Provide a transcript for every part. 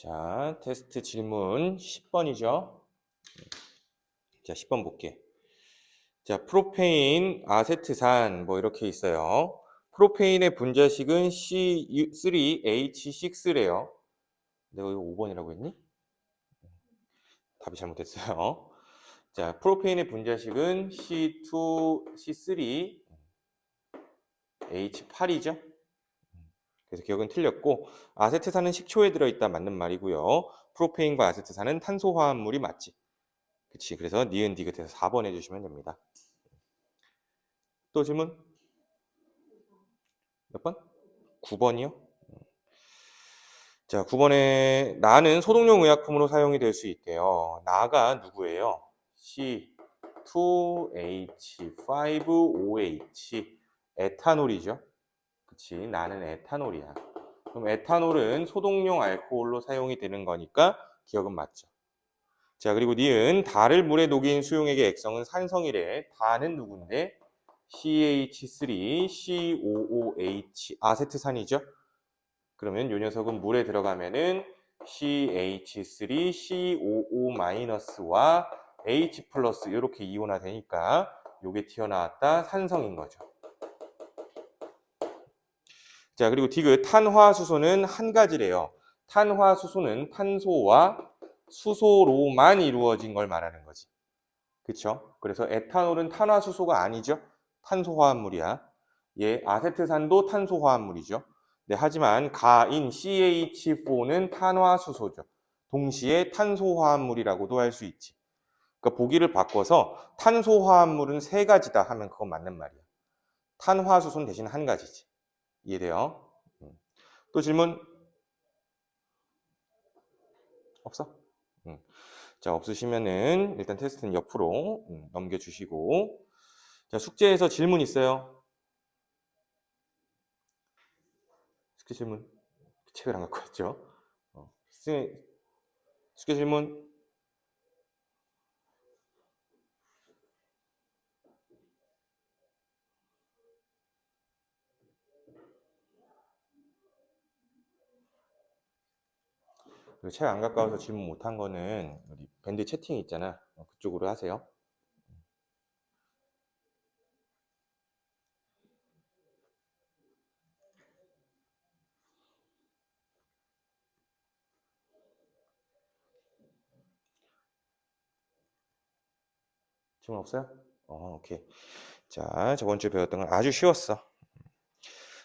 자, 테스트 질문 10번이죠. 자, 10번 볼게. 자, 프로페인, 아세트산 뭐 이렇게 있어요. 프로페인의 분자식은 C3H6래요. 내가 이거 5번이라고 했니? 답이 잘못됐어요. 자, 프로페인의 분자식은 C2C3H8이죠. 그래서 기억은 틀렸고, 아세트산은 식초에 들어있다 맞는 말이고요. 프로페인과 아세트산은 탄소화합물이 맞지. 그치. 그래서 니은 디귿해서 4번 해주시면 됩니다. 또 질문? 몇 번? 9번이요? 자, 9번에 나는 소독용 의약품으로 사용이 될 수 있대요. 나가 누구예요? C2H5OH 에탄올이죠. 그치. 나는 에탄올이야. 그럼 에탄올은 소독용 알코올로 사용이 되는 거니까 기억은 맞죠. 자, 그리고 니은 달을 물에 녹인 수용액의 액성은 산성이래. 다는 누군데? CH3COOH 아세트산이죠. 그러면 이 녀석은 물에 들어가면은 CH3COO-와 H 플러스 이렇게 이온화 되니까 요게 튀어나왔다 산성인 거죠. 자, 그리고 디귿 탄화수소는 한 가지래요. 탄화수소는 탄소와 수소로만 이루어진 걸 말하는 거지. 그쵸? 그래서 에탄올은 탄화수소가 아니죠. 탄소화합물이야. 얘 아세트산도 탄소화합물이죠. 네, 하지만 가인 CH4는 탄화수소죠. 동시에 탄소화합물이라고도 할 수 있지. 그러니까 보기를 바꿔서 탄소화합물은 세 가지다 하면 그건 맞는 말이야. 탄화수소는 대신 한 가지지. 이해돼요? 또 질문? 없어? 자, 없으시면은 일단 테스트는 옆으로 넘겨주시고. 자, 숙제에서 질문 있어요? 숙제 질문. 책을 안 갖고 왔죠? 숙제 질문. 책 안 갖고 와서 질문 못한 거는 우리 밴드 채팅 있잖아. 그쪽으로 하세요. 질문 없어요? 오케이. 자, 저번 주에 배웠던 건 아주 쉬웠어.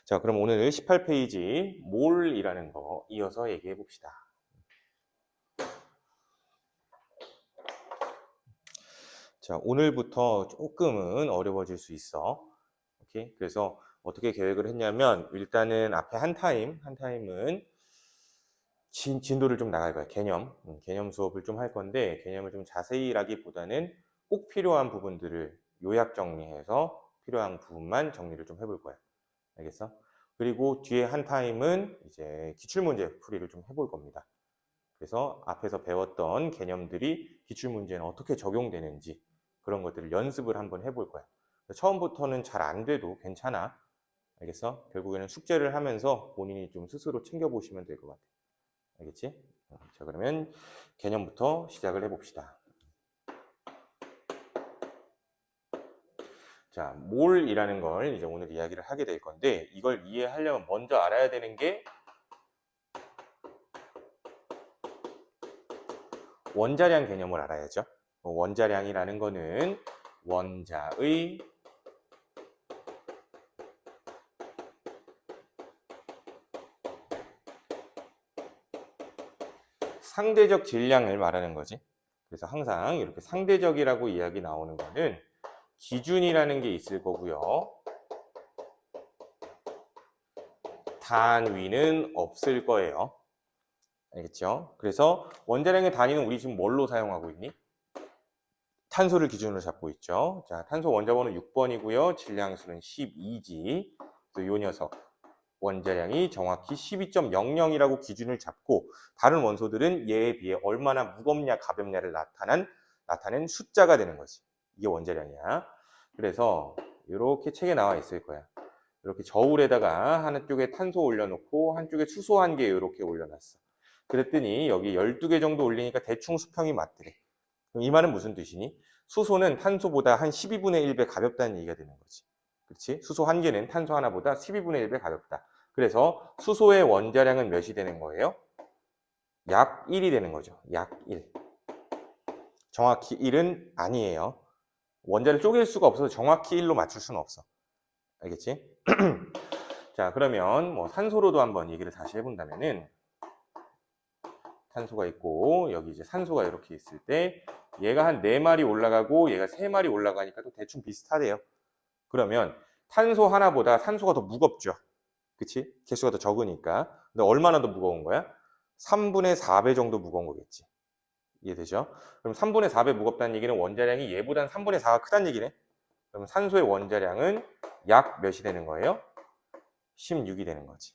자, 그럼 오늘 18페이지 몰이라는 거 이어서 얘기해 봅시다. 자, 오늘부터 조금은 어려워질 수 있어. 오케이. 그래서 어떻게 계획을 했냐면 일단은 앞에 한 타임은 진도를 좀 나갈 거야. 개념 수업을 좀 할 건데 개념을 좀 자세히라기보다는 꼭 필요한 부분들을 요약 정리해서 필요한 부분만 정리를 좀 해볼 거야. 알겠어? 그리고 뒤에 한 타임은 이제 기출문제 풀이를 좀 해볼 겁니다. 그래서 앞에서 배웠던 개념들이 기출문제는 어떻게 적용되는지 그런 것들을 연습을 한번 해볼 거야. 처음부터는 잘 안 돼도 괜찮아. 알겠어? 결국에는 숙제를 하면서 본인이 좀 스스로 챙겨보시면 될 것 같아. 알겠지? 자, 그러면 개념부터 시작을 해봅시다. 자, 몰이라는 걸 이제 오늘 이야기를 하게 될 건데 이걸 이해하려면 먼저 알아야 되는 게 원자량 개념을 알아야죠. 원자량이라는 거는 원자의 상대적 질량을 말하는 거지. 그래서 항상 이렇게 상대적이라고 이야기 나오는 거는 기준이라는 게 있을 거고요. 단위는 없을 거예요. 알겠죠? 그래서 원자량의 단위는 우리 지금 뭘로 사용하고 있니? 탄소를 기준으로 잡고 있죠. 자, 탄소 원자번호 6번이고요. 질량수는 12지. 그래서 이 녀석 원자량이 정확히 12.00이라고 기준을 잡고 다른 원소들은 얘에 비해 얼마나 무겁냐 가볍냐를 나타낸 숫자가 되는 거지. 이게 원자량이야. 그래서 이렇게 책에 나와 있을 거야. 이렇게 저울에다가 한쪽에 탄소 올려놓고 한쪽에 수소 한 개 이렇게 올려놨어. 그랬더니 여기 12개 정도 올리니까 대충 수평이 맞더래. 그럼 이 말은 무슨 뜻이니? 수소는 탄소보다 한 12분의 1배 가볍다는 얘기가 되는 거지. 그렇지? 수소 한 개는 탄소 하나보다 12분의 1배 가볍다. 그래서 수소의 원자량은 몇이 되는 거예요? 약 1이 되는 거죠. 약 1. 정확히 1은 아니에요. 원자를 쪼갤 수가 없어서 정확히 1로 맞출 수는 없어. 알겠지? 자, 그러면 뭐 산소로도 한번 얘기를 다시 해본다면은 탄소가 있고 여기 이제 산소가 이렇게 있을 때 얘가 한 4마리 올라가고 얘가 3마리 올라가니까 또 대충 비슷하대요. 그러면 탄소 하나보다 산소가 더 무겁죠. 그치? 개수가 더 적으니까. 근데 얼마나 더 무거운 거야? 3분의 4배 정도 무거운 거겠지. 이해되죠? 그럼 3분의 4배 무겁다는 얘기는 원자량이 얘보다는 3분의 4가 크다는 얘기네. 그럼 산소의 원자량은 약 몇이 되는 거예요? 16이 되는 거지.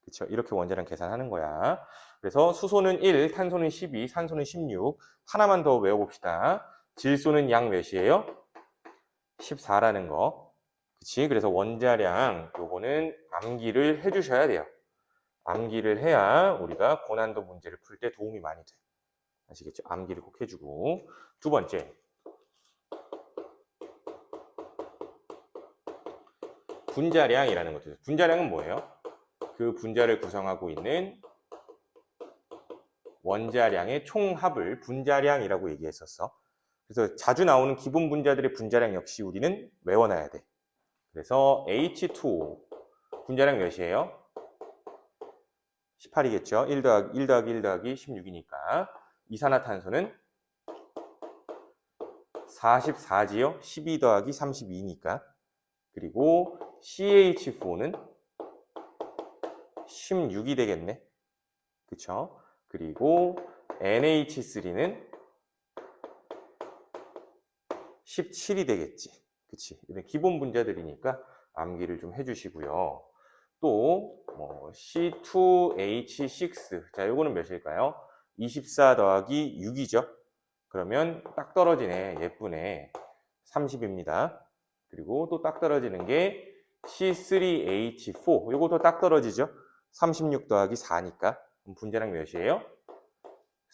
그쵸? 이렇게 원자량 계산하는 거야. 그래서 수소는 1, 탄소는 12, 산소는 16. 하나만 더 외워봅시다. 질소는 약 몇이에요? 14라는 거. 그치? 그래서 원자량, 요거는 암기를 해주셔야 돼요. 암기를 해야 우리가 고난도 문제를 풀 때 도움이 많이 돼. 아시겠죠? 암기를 꼭 해주고. 두 번째. 분자량이라는 것도 있어요. 분자량은 뭐예요? 그 분자를 구성하고 있는 원자량의 총합을 분자량이라고 얘기했었어. 그래서 자주 나오는 기본 분자들의 분자량 역시 우리는 외워놔야 돼. 그래서 H2O 분자량 몇이에요? 18이겠죠. 1 더하기 1 더하기 1 더하기 16이니까. 이산화탄소는 44지요. 12 더하기 32니까. 그리고 CH4는 16이 되겠네. 그쵸? 그리고 NH3는 17이 되겠지. 그치? 이런 기본 분자들이니까 암기를 좀 해주시고요. 또, C2H6. 자, 요거는 몇일까요? 24 더하기 6이죠. 그러면 딱 떨어지네. 예쁘네. 30입니다. 그리고 또 딱 떨어지는 게 C3H4. 요것도 딱 떨어지죠. 36 더하기 4니까. 분자량 몇이에요?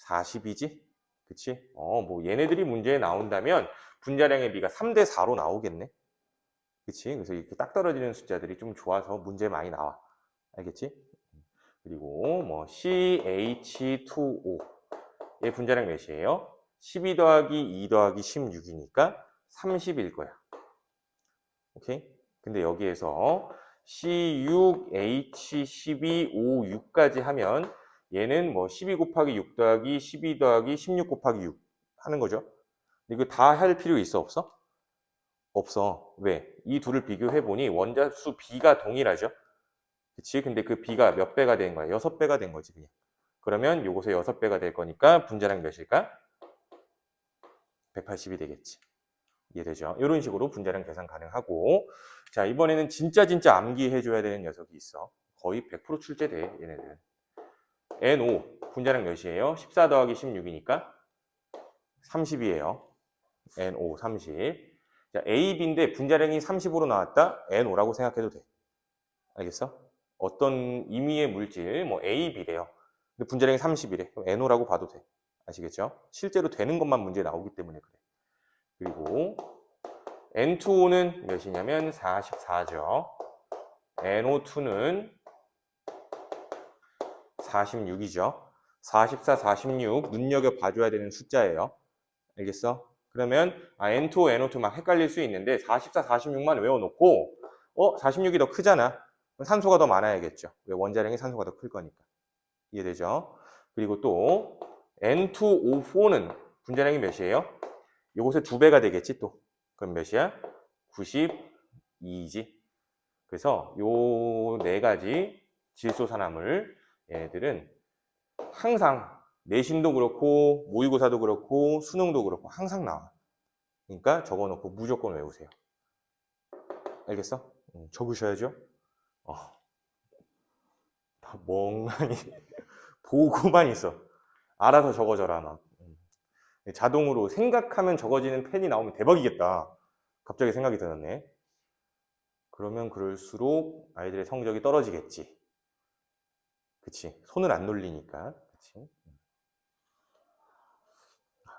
40이지? 그치? 뭐 얘네들이 문제에 나온다면 분자량의 비가 3대 4로 나오겠네. 그치? 그래서 이렇게 딱 떨어지는 숫자들이 좀 좋아서 문제에 많이 나와. 알겠지? 그리고 뭐 CH2O 얘 분자량 몇이에요? 12 더하기 2 더하기 16이니까 30일 거야. 오케이? 근데 여기에서 C6H12O6까지 하면 얘는 뭐 12 곱하기 6 더하기 12 더하기 16 곱하기 6 하는 거죠. 이거 다 할 필요 있어 없어? 없어. 왜? 이 둘을 비교해 보니 원자수 B가 동일하죠. 그치? 근데 그 B가 몇 배가 된 거야? 6배가 된 거지 그냥. 그러면 요것의 6배가 될 거니까 분자량 몇일까? 180이 되겠지. 이해되죠? 이런 식으로 분자량 계산 가능하고. 자, 이번에는 진짜 암기해줘야 되는 녀석이 있어. 거의 100% 출제돼, 얘네들. NO, 분자량 몇이에요? 14 더하기 16이니까 30이에요. NO 30. 자, A, B인데 분자량이 30으로 나왔다? NO라고 생각해도 돼. 알겠어? 어떤 의미의 물질, 뭐 A, B래요. 근데 분자량이 30이래. 그럼 NO라고 봐도 돼. 아시겠죠? 실제로 되는 것만 문제 나오기 때문에 그래. 그리고 N2O는 몇이냐면 44죠. NO2는 46이죠. 44, 46 눈여겨봐줘야 되는 숫자예요. 알겠어? 그러면 N2O, NO2 막 헷갈릴 수 있는데 44, 46만 외워놓고 46이 더 크잖아. 산소가 더 많아야겠죠. 왜? 원자량이 산소가 더 클 거니까. 이해되죠? 그리고 또 N2O4는 분자량이 몇이에요? 요것의 2배가 되겠지 또. 그럼 몇이야? 92이지. 그래서 요 4가지 질소산화물 얘네들은 항상 내신도 그렇고 모의고사도 그렇고 수능도 그렇고 항상 나와. 그러니까 적어놓고 무조건 외우세요. 알겠어? 적으셔야죠. 다 멍하니 보고만 있어. 알아서 적어줘라 막. 자동으로 생각하면 적어지는 펜이 나오면 대박이겠다. 갑자기 생각이 들었네. 그러면 그럴수록 아이들의 성적이 떨어지겠지. 그치? 손을 안 놀리니까. 그치?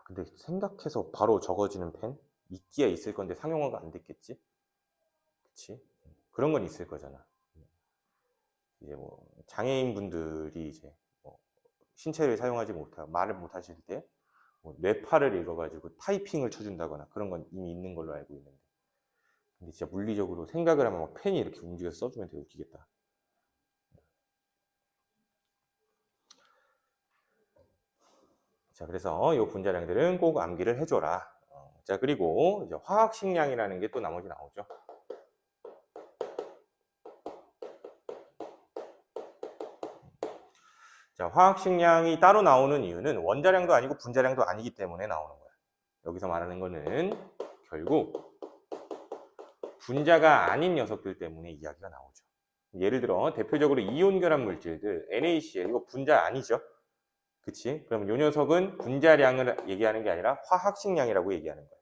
근데 생각해서 바로 적어지는 펜? 있기야 있을 건데 상용화가 안 됐겠지? 그치? 그런 건 있을 거잖아. 이제 뭐 장애인 분들이 이제 뭐 신체를 사용하지 못하고 말을 못 하실 때 뭐 뇌파를 읽어가지고 타이핑을 쳐준다거나 그런 건 이미 있는 걸로 알고 있는데. 근데 진짜 물리적으로 생각을 하면 막 펜이 이렇게 움직여서 써주면 되게 웃기겠다. 자, 그래서 이 분자량들은 꼭 암기를 해줘라. 자, 그리고 이제 화학식량이라는 게 또 나머지 나오죠. 자, 화학식량이 따로 나오는 이유는 원자량도 아니고 분자량도 아니기 때문에 나오는 거야. 여기서 말하는 거는 결국 분자가 아닌 녀석들 때문에 이야기가 나오죠. 예를 들어 대표적으로 이온 결합 물질들 NaCl 이거 분자 아니죠? 그치? 그럼 이 녀석은 분자량을 얘기하는 게 아니라 화학식량이라고 얘기하는 거야.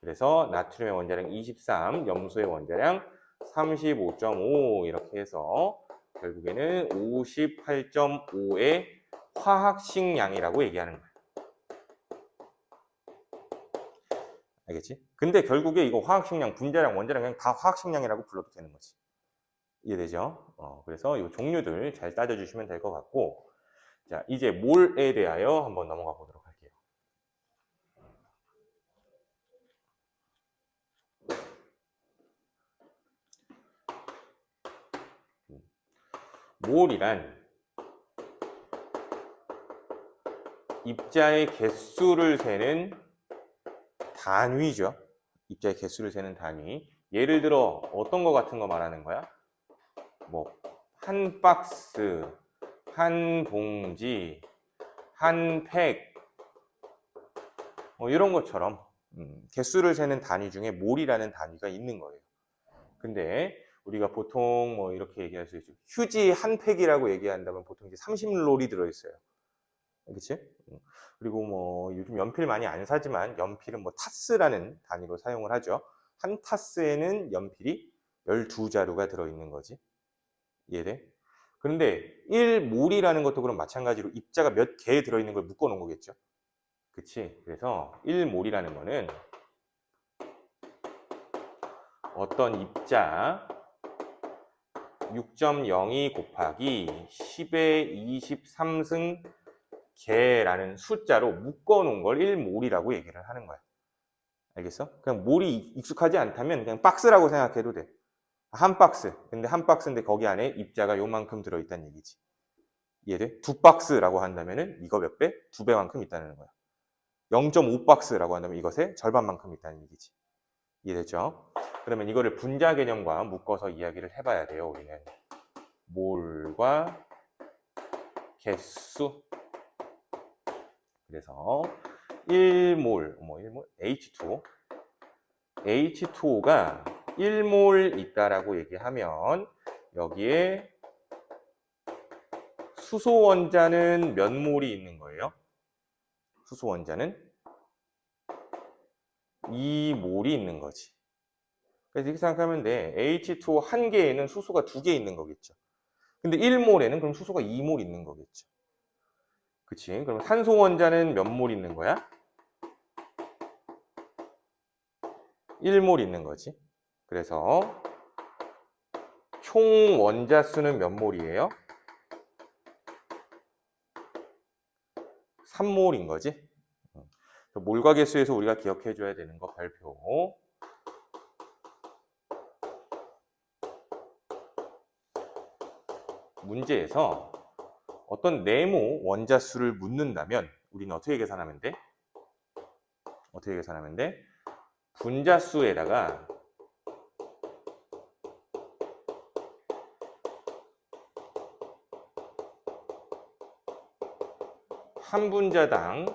그래서 나트륨의 원자량 23, 염소의 원자량 35.5 이렇게 해서 결국에는 58.5의 화학식량이라고 얘기하는 거야. 알겠지? 근데 결국에 이거 화학식량, 분자량, 원자량 그냥 다 화학식량이라고 불러도 되는 거지. 이해되죠? 그래서 이 종류들 잘 따져주시면 될 것 같고, 자, 이제 몰에 대하여 한번 넘어가 보도록 할게요. 몰이란 입자의 개수를 세는 단위죠. 입자의 개수를 세는 단위. 예를 들어 어떤 거 같은 거 말하는 거야? 뭐 한 박스, 한 봉지, 한 팩, 이런 것처럼 개수를 세는 단위 중에 몰이라는 단위가 있는 거예요. 근데 우리가 보통 뭐 이렇게 얘기할 수 있죠. 휴지 한 팩이라고 얘기한다면 보통 이제 30롤이 들어있어요. 그치? 그리고 뭐 요즘 연필 많이 안 사지만 연필은 뭐 타스라는 단위로 사용을 하죠. 한 타스에는 연필이 12자루가 들어있는 거지. 이해돼? 그런데 1몰이라는 것도 그럼 마찬가지로 입자가 몇 개 들어있는 걸 묶어 놓은 거겠죠. 그치? 그래서 1몰이라는 거는 어떤 입자 6.02 곱하기 10의 23승 개라는 숫자로 묶어 놓은 걸 1몰이라고 얘기를 하는 거야. 알겠어? 그냥 몰이 익숙하지 않다면 그냥 박스라고 생각해도 돼. 한 박스. 근데 한 박스인데 거기 안에 입자가 요만큼 들어있다는 얘기지. 이해돼? 두 박스라고 한다면은 이거 몇 배? 두 배만큼 있다는 거야. 0.5박스라고 한다면 이것의 절반만큼 있다는 얘기지. 이해됐죠? 그러면 이거를 분자 개념과 묶어서 이야기를 해봐야 돼요, 우리는. 몰과 개수. 그래서 1몰, H2O. H2O가 1몰 있다라고 얘기하면 여기에 수소 원자는 몇 몰이 있는 거예요? 수소 원자는 2몰이 있는 거지. 그래서 이렇게 생각하면 돼. H2O 한 개에는 수소가 2개 있는 거겠죠. 근데 1몰에는 그럼 수소가 2몰 있는 거겠죠. 그치? 그럼 산소 원자는 몇 몰 있는 거야? 1몰 있는 거지. 그래서 총 원자 수는 몇 몰이에요? 3몰인 거지. 몰과 개수에서 우리가 기억해 줘야 되는 거 별표. 문제에서 어떤 네모 원자 수를 묻는다면 우리는 어떻게 계산하면 돼? 어떻게 계산하면 돼? 분자 수에다가 한 분자당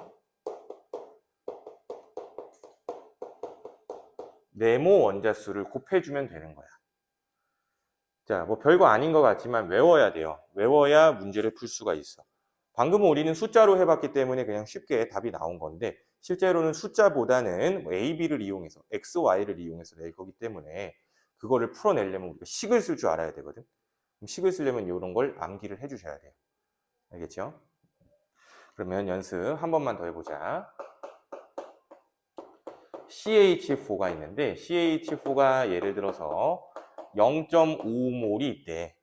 네모 원자 수를 곱해주면 되는 거야. 자, 뭐 별거 아닌 것 같지만 외워야 돼요. 외워야 문제를 풀 수가 있어. 방금 우리는 숫자로 해봤기 때문에 그냥 쉽게 답이 나온 건데 실제로는 숫자보다는 A, B를 이용해서 X, Y를 이용해서 낼 거기 때문에 그거를 풀어내려면 우리가 식을 쓸 줄 알아야 되거든. 그럼 식을 쓰려면 이런 걸 암기를 해주셔야 돼요. 알겠죠? 그러면 연습 한 번만 더 해보자. CH4가 있는데 CH4가 예를 들어서 0.5몰이 있대.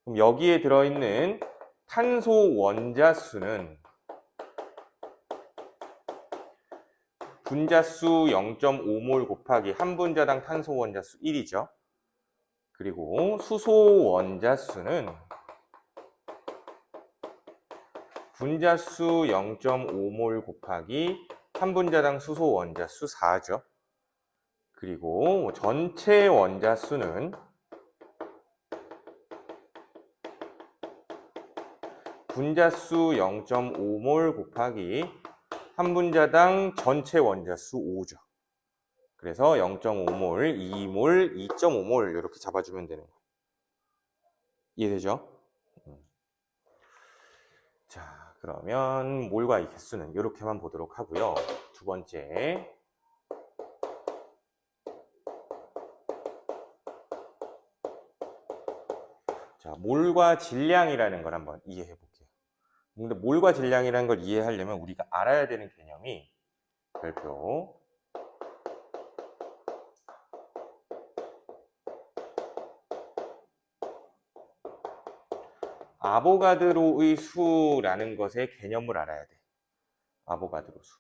그럼 여기에 들어있는 탄소 원자수는 분자수 0.5몰 곱하기 한 분자당 탄소 원자수 1이죠. 그리고 수소 원자수는 분자수 0.5몰 곱하기 한 분자당 수소 원자수 4죠. 그리고 전체 원자수는 분자수 0.5몰 곱하기 한 분자당 전체 원자수 5죠. 그래서 0.5몰, 2몰, 2.5몰 이렇게 잡아주면 되는 거예요. 이해되죠? 자, 그러면 몰과 이 개수는 이렇게만 보도록 하고요. 두 번째. 자, 몰과 질량이라는 걸 한번 이해해 볼게요. 근데 몰과 질량이라는 걸 이해하려면 우리가 알아야 되는 개념이 별표 아보가드로의 수라는 것의 개념을 알아야 돼. 아보가드로 수.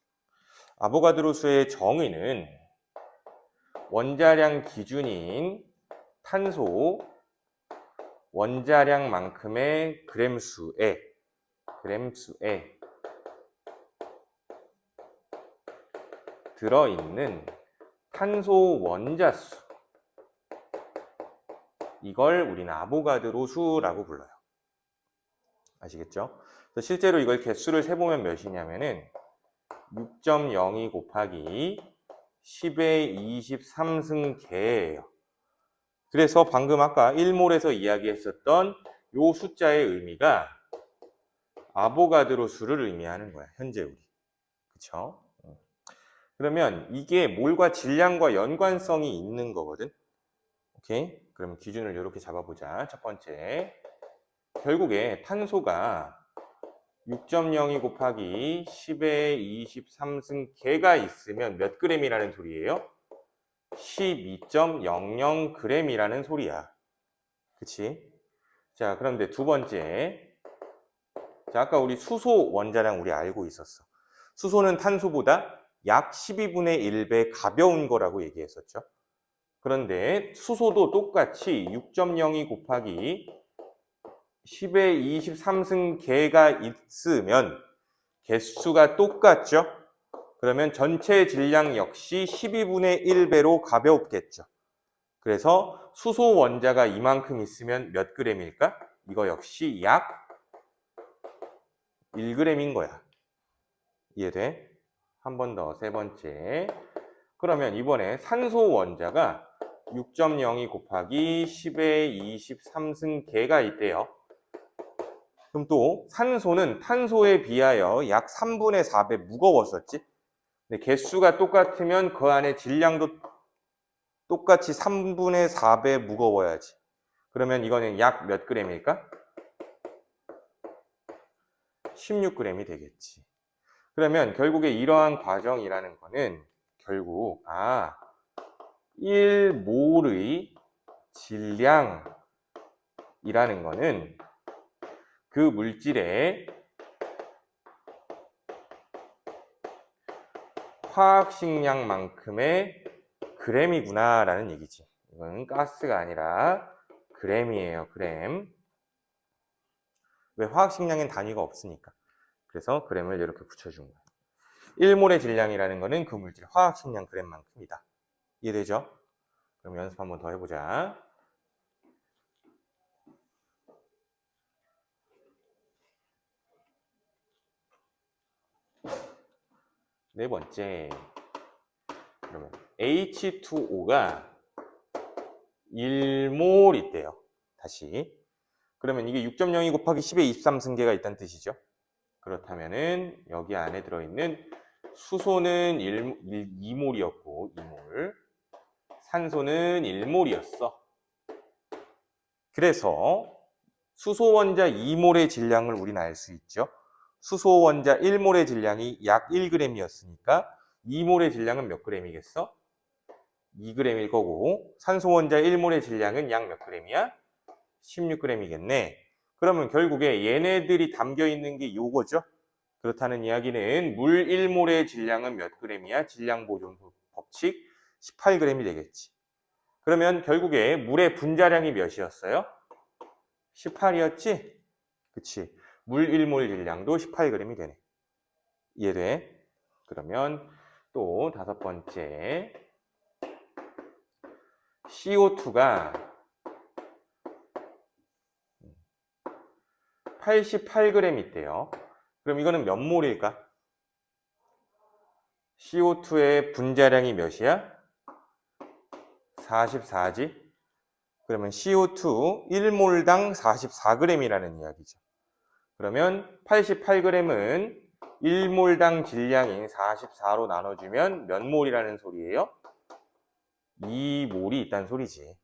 아보가드로 수의 정의는 원자량 기준인 탄소 원자량만큼의 그램수에 들어있는 탄소 원자수, 이걸 우리는 아보가드로 수라고 불러요. 아시겠죠? 그래서 실제로 이걸 개수를 세보면 몇이냐면은 6.02 곱하기 10의 23승계예요. 그래서 방금 아까 1몰에서 이야기했었던 요 숫자의 의미가 아보가드로 수를 의미하는 거야. 현재 우리. 그쵸? 그러면 이게 몰과 질량과 연관성이 있는 거거든. 오케이? 그럼 기준을 이렇게 잡아보자. 첫 번째. 결국에 탄소가 6.02 곱하기 10의 23승계가 있으면 몇 그램이라는 소리예요? 12.00g이라는 소리야. 그치? 자, 그런데 두 번째. 자, 아까 우리 수소 원자량 우리 알고 있었어. 수소는 탄소보다 약 12분의 1배 가벼운 거라고 얘기했었죠. 그런데 수소도 똑같이 6.02 곱하기 10의 23승계가 있으면 개수가 똑같죠? 그러면 전체 질량 역시 12분의 1배로 가볍겠죠. 그래서 수소 원자가 이만큼 있으면 몇 그램일까? 이거 역시 약 1g인 거야. 이해돼? 한 번 더, 세 번째. 그러면 이번에 산소 원자가 6.02 곱하기 10의 23승계가 있대요. 그럼 또 산소는 탄소에 비하여 약 3분의 4배 무거웠었지? 근데 개수가 똑같으면 그 안에 질량도 똑같이 3분의 4배 무거워야지. 그러면 이거는 약 몇 그램일까? 16g이 되겠지. 그러면 결국에 이러한 과정이라는 거는 결국 1몰의 질량이라는 거는 그 물질의 화학식량만큼의 그램이구나 라는 얘기지. 이건 가스가 아니라 그램이에요. 그램. 왜? 화학식량엔 단위가 없으니까. 그래서 그램을 이렇게 붙여준 거예요. 1몰의 질량이라는 거는 그 물질 화학식량 그램만큼이다. 이해되죠? 그럼 연습 한번 더 해보자. 네 번째. 그러면 H2O가 1몰 있대요. 다시. 그러면 이게 6.02 곱하기 10의 23승계가 있다는 뜻이죠. 그렇다면은 여기 안에 들어있는 수소는 2몰이었고 2몰, 산소는 1몰이었어. 그래서 수소 원자 2몰의 질량을 우리는 알 수 있죠. 수소 원자 1몰의 질량이 약 1g이었으니까 2몰의 질량은 몇 g이겠어? 2g일 거고 산소 원자 1몰의 질량은 약 몇 g이야? 16g이겠네. 그러면 결국에 얘네들이 담겨 있는 게 요거죠. 그렇다는 이야기는 물 1몰의 질량은 몇 g이야? 질량 보존 법칙 18g이 되겠지. 그러면 결국에 물의 분자량이 몇이었어요? 18이었지? 그치. 물 1몰 질량도 18g이 되네. 이해돼? 그러면 또 다섯 번째 CO2가 88g 있대요. 그럼 이거는 몇 몰일까? CO2의 분자량이 몇이야? 44지? 그러면 CO2 1몰당 44g이라는 이야기죠. 그러면 88g은 1몰당 질량인 44로 나눠주면 몇 몰이라는 소리예요? 2몰이 있다는 소리지.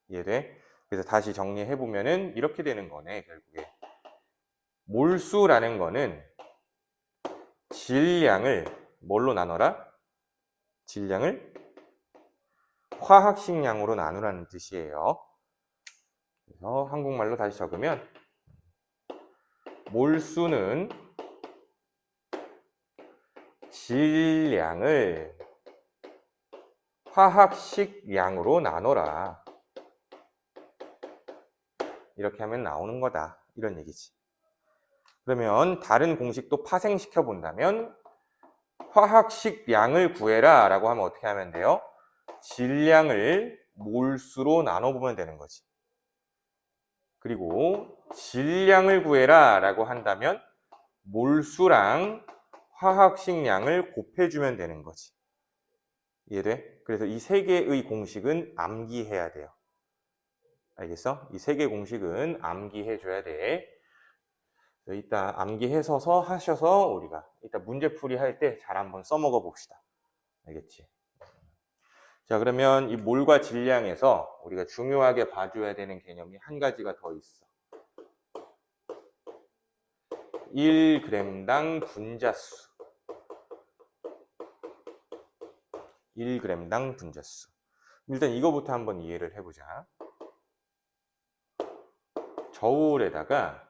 이해돼? 그래서 다시 정리해보면은 이렇게 되는 거네, 결국에. 몰수라는 거는 질량을 뭘로 나눠라? 질량을 화학식량으로 나누라는 뜻이에요. 그래서 한국말로 다시 적으면 몰수는 질량을 화학식량으로 나눠라. 이렇게 하면 나오는 거다. 이런 얘기지. 그러면 다른 공식도 파생시켜 본다면 화학식량을 구해라 라고 하면 어떻게 하면 돼요? 질량을 몰수로 나눠보면 되는 거지. 그리고 질량을 구해라 라고 한다면 몰수랑 화학식량을 곱해주면 되는 거지. 이해돼? 그래서 이 세 개의 공식은 암기해야 돼요. 알겠어? 이 세 개 공식은 암기해줘야 돼. 이따 암기해서 하셔서 우리가 이따 문제풀이 할 때 잘 한번 써먹어 봅시다. 알겠지? 자, 그러면 이 몰과 질량에서 우리가 중요하게 봐줘야 되는 개념이 한 가지가 더 있어. 1g당 분자수. 1g당 분자수. 일단 이거부터 한번 이해를 해보자. 저울에다가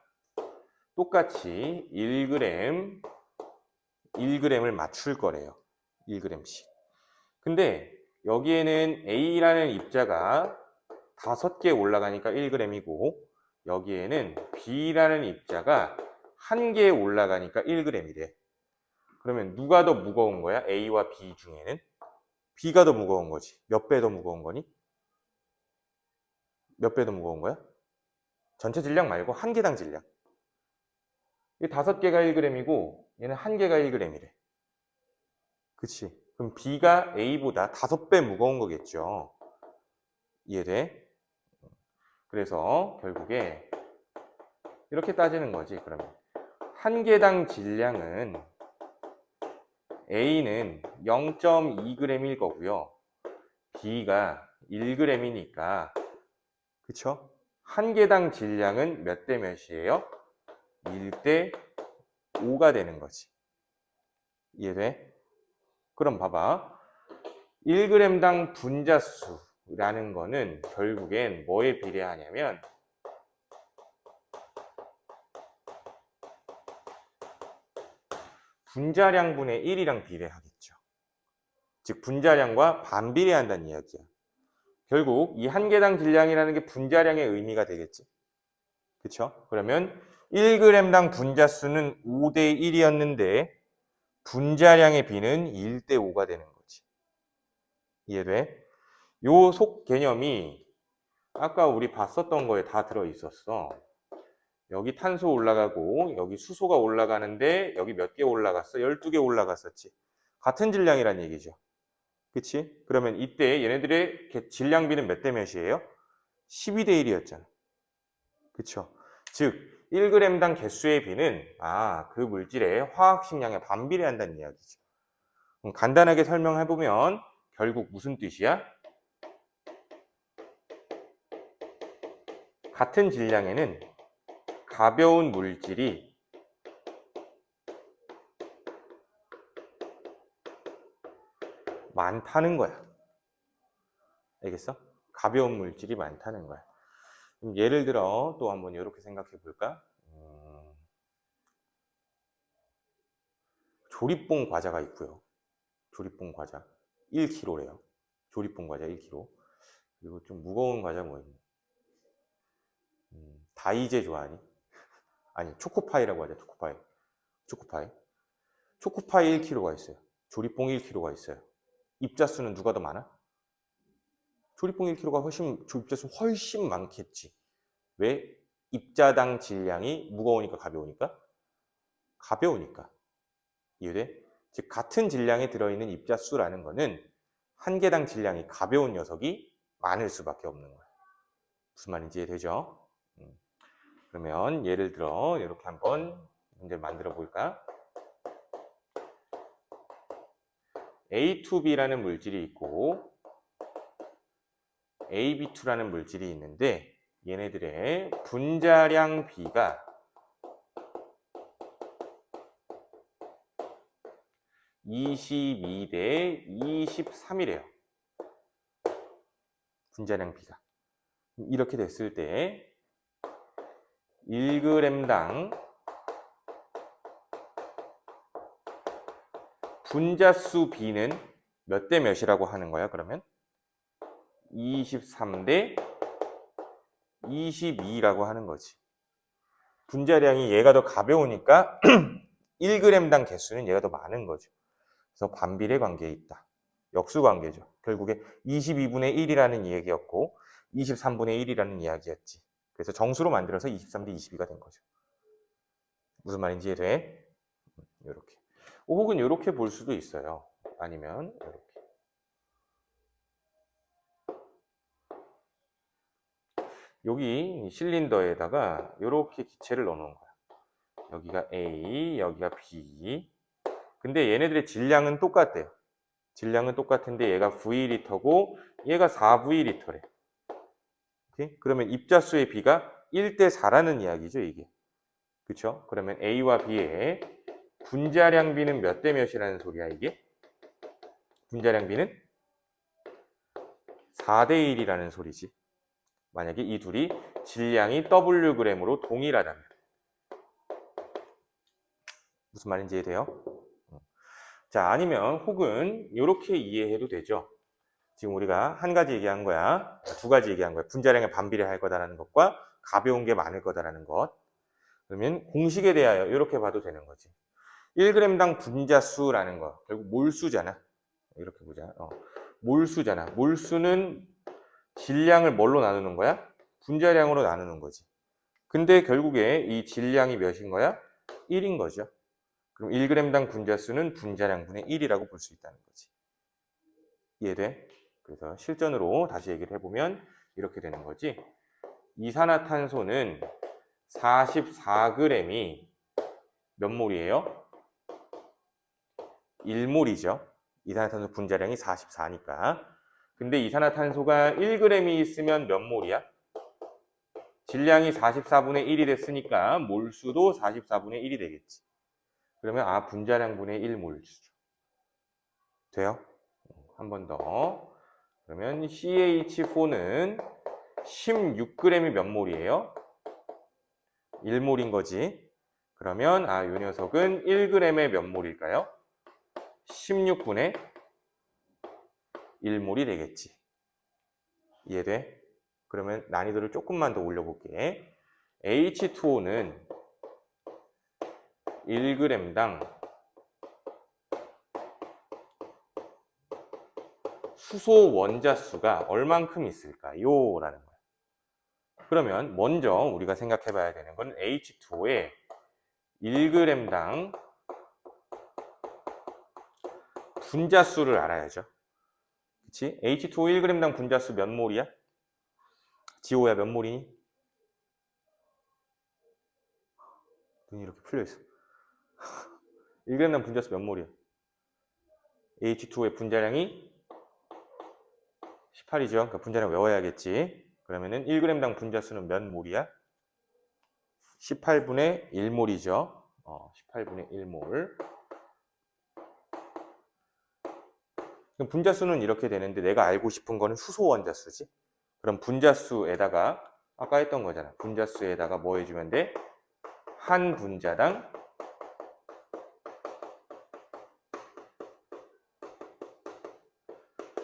똑같이 1g을 맞출 거래요. 1g씩. 근데 여기에는 A라는 입자가 5개 올라가니까 1g이고 여기에는 B라는 입자가 1개 올라가니까 1g이래. 그러면 누가 더 무거운 거야? A와 B 중에는? B가 더 무거운 거지. 몇 배 더 무거운 거니? 몇 배 더 무거운 거야? 전체 질량 말고 한 개당 질량. 이 5개가 1g이고 얘는 1개가 1g이래. 그치? 그럼 B가 A보다 5배 무거운 거겠죠. 이해돼? 그래서 결국에 이렇게 따지는 거지. 그러면 한 개당 질량은 A는 0.2g일 거고요. B가 1g이니까 그쵸? 한 개당 질량은 몇 대 몇이에요? 1대 5가 되는 거지. 이해돼? 그럼 봐봐. 1g당 분자수라는 거는 결국엔 뭐에 비례하냐면 분자량분의 1이랑 비례하겠죠. 즉 분자량과 반비례한다는 이야기야. 결국 이 한 개당 질량이라는 게 분자량의 의미가 되겠지. 그쵸? 그러면 1g당 분자수는 5대 1이었는데 분자량의 비는 1대 5가 되는 거지. 이해돼? 요 속 개념이 아까 우리 봤었던 거에 다 들어있었어. 여기 탄소 올라가고 여기 수소가 올라가는데 여기 몇 개 올라갔어? 12개 올라갔었지. 같은 질량이란 얘기죠. 그치? 그러면 이때 얘네들의 질량비는 몇 대 몇이에요? 12대 1이었잖아. 그쵸? 즉 1g당 개수의 비는 그 물질의 화학식량에 반비례한다는 이야기죠. 간단하게 설명해보면 결국 무슨 뜻이야? 같은 질량에는 가벼운 물질이 많다는 거야. 알겠어? 가벼운 물질이 많다는 거야. 그럼 예를 들어 또 한번 이렇게 생각해 볼까? 조립봉 과자가 있고요. 조립봉 과자 1kg래요. 조립봉 과자 1kg. 그리고 좀 무거운 과자 뭐 있니? 다이제 좋아하니? 아니, 초코파이라고 하자. 초코파이. 초코파이. 초코파이 1kg가 있어요. 조립봉 1kg가 있어요. 입자수는 누가 더 많아? 조립봉 1kg가 입자수 훨씬 많겠지. 왜? 입자당 질량이 무거우니까 가벼우니까? 가벼우니까. 이해돼? 즉 같은 질량에 들어있는 입자수라는 거는 한 개당 질량이 가벼운 녀석이 많을 수밖에 없는 거야. 무슨 말인지 이해되죠? 그러면 예를 들어 이렇게 한번 문제를 만들어 볼까? A2B라는 물질이 있고 AB2라는 물질이 있는데 얘네들의 분자량 B가 22대 23이래요. 분자량 B가. 이렇게 됐을 때 1g당 분자수 B는 몇 대 몇이라고 하는 거야, 그러면? 23대 22라고 하는 거지. 분자량이 얘가 더 가벼우니까 1g당 개수는 얘가 더 많은 거죠. 그래서 반비례 관계에 있다. 역수 관계죠. 결국에 22분의 1이라는 이야기였고 23분의 1이라는 이야기였지. 그래서 정수로 만들어서 23대 22가 된 거죠. 무슨 말인지 이해돼? 이렇게. 혹은 이렇게 볼 수도 있어요. 아니면 이렇게. 여기 실린더에다가 이렇게 기체를 넣어놓은 거야. 여기가 A, 여기가 B. 근데 얘네들의 질량은 똑같대요. 질량은 똑같은데 얘가 V리터고 얘가 4V리터래. 오케이? 그러면 입자수의 B가 1대 4라는 이야기죠, 이게. 그쵸? 그러면 A와 B의 분자량 B는 몇 대 몇이라는 소리야, 이게? 분자량 B는 4대 1이라는 소리지. 만약에 이 둘이 질량이 Wg으로 동일하다면. 무슨 말인지 이해돼요? 자, 아니면 혹은 이렇게 이해해도 되죠. 지금 우리가 한 가지 얘기한 거야. 두 가지 얘기한 거야. 분자량에 반비례할 거다라는 것과 가벼운 게 많을 거다라는 것. 그러면 공식에 대하여 이렇게 봐도 되는 거지. 1g당 분자수라는 거. 결국 몰수잖아. 이렇게 보자. 몰수잖아. 몰수는 질량을 뭘로 나누는 거야? 분자량으로 나누는 거지. 근데 결국에 이 질량이 몇인 거야? 1인 거죠. 그럼 1g당 분자수는 분자량분의 1이라고 볼 수 있다는 거지. 이해돼? 그래서 실전으로 다시 얘기를 해보면 이렇게 되는 거지. 이산화탄소는 44g이 몇 몰이에요? 1몰이죠. 이산화탄소 분자량이 44니까. 근데 이산화탄소가 1g이 있으면 몇 몰이야? 질량이 44분의 1이 됐으니까 몰수도 44분의 1이 되겠지. 그러면 분자량분의 1몰수죠. 돼요? 한 번 더. 그러면 CH4는 16g이 몇 몰이에요? 1몰인 거지. 그러면 이 녀석은 1g의 몇 몰일까요? 16분의 1몰이 되겠지. 이해돼? 그러면 난이도를 조금만 더 올려볼게. H2O는 1g당 수소 원자수가 얼만큼 있을까요? 라는 거야. 그러면 먼저 우리가 생각해 봐야 되는 건 H2O의 1g당 분자수를 알아야죠. 그치? H2O 1g당 분자수 몇 몰이야? 지호야 몇 몰이니? 눈이 이렇게 풀려있어. 1g당 분자수 몇 몰이야? H2O의 분자량이 18이죠. 그러니까 분자량 외워야겠지. 그러면은 1g당 분자수는 몇 몰이야? 18분의 1몰이죠. 18분의 1몰. 그럼 분자수는 이렇게 되는데 내가 알고 싶은 거는 수소 원자수지. 그럼 분자수에다가 아까 했던 거잖아. 분자수에다가 뭐 해주면 돼? 한 분자당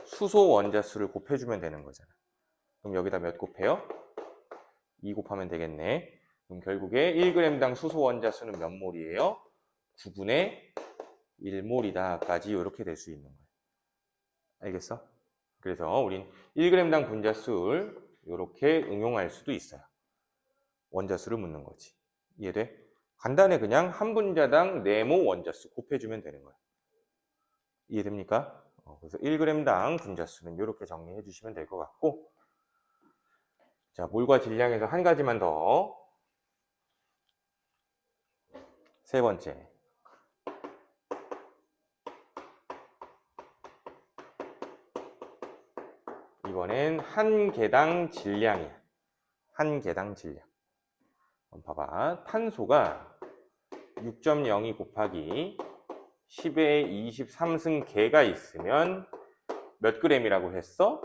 수소 원자수를 곱해주면 되는 거잖아. 그럼 여기다 몇 곱해요? 2 곱하면 되겠네. 그럼 결국에 1g당 수소 원자수는 몇 몰이에요? 9분의 1몰이다까지 이렇게 될 수 있는 거예요. 알겠어? 그래서 우린 1g당 분자수를 이렇게 응용할 수도 있어요. 원자수를 묻는 거지. 이해돼? 간단해. 그냥 한 분자당 네모 원자수 곱해주면 되는 거야. 이해됩니까? 그래서 1g당 분자수는 이렇게 정리해 주시면 될 것 같고, 자, 몰과 질량에서 한 가지만 더. 세 번째. 이번엔 한 개당 질량이야. 한 개당 질량. 봐봐. 탄소가 6.02 곱하기 10의 23승 개가 있으면 몇 g이라고 했어?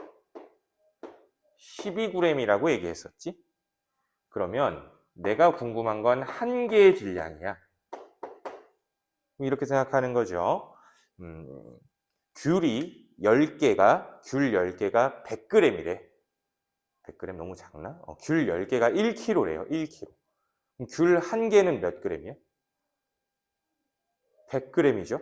12g이라고 얘기했었지? 그러면 내가 궁금한 건 한 개의 질량이야. 이렇게 생각하는 거죠. 귤이 10개가, 귤 10개가 100g이래. 100g 너무 작나? 귤 10개가 1kg래요. 1kg. 귤 한 개는 몇 g이야? 100g이죠?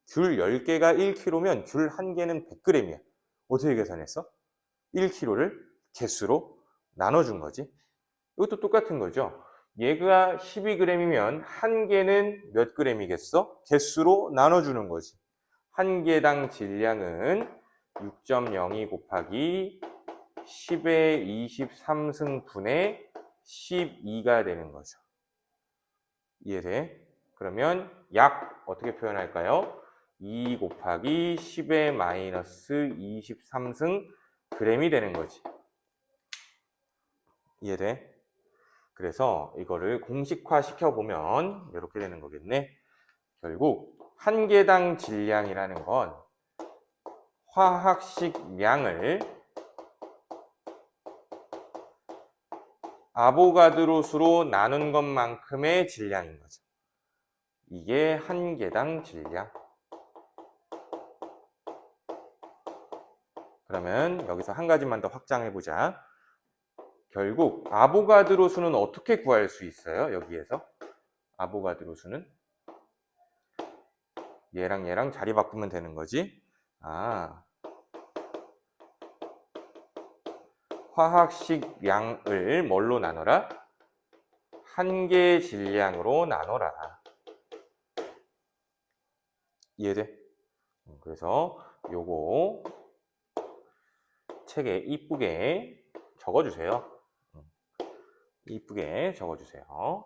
귤 10개가 1kg면 귤 한 개는 100g이야. 어떻게 계산했어? 1kg를 개수로 나눠준 거지. 이것도 똑같은 거죠. 얘가 12g이면 한 개는 몇 g이겠어? 개수로 나눠주는 거지. 한 개당 질량은 6.02 곱하기 10의 23승분의 12가 되는 거죠. 이해돼? 그러면 약 어떻게 표현할까요? 2 곱하기 10의 마이너스 23승 g이 되는 거지. 이해돼? 그래서 이거를 공식화 시켜보면 이렇게 되는 거겠네. 결국 한 개당 질량이라는 건 화학식 양을 아보가드로 수로 나눈 것만큼의 질량인 거죠. 이게 한 개당 질량. 그러면 여기서 한 가지만 더 확장해 보자. 결국 아보가드로 수는 어떻게 구할 수 있어요? 여기에서 아보가드로 수는 얘랑 얘랑 자리 바꾸면 되는 거지. 화학식 양을 뭘로 나눠라? 한 개의 질량으로 나눠라. 이해돼? 그래서 요거 책에 이쁘게 적어주세요. 이쁘게 적어주세요.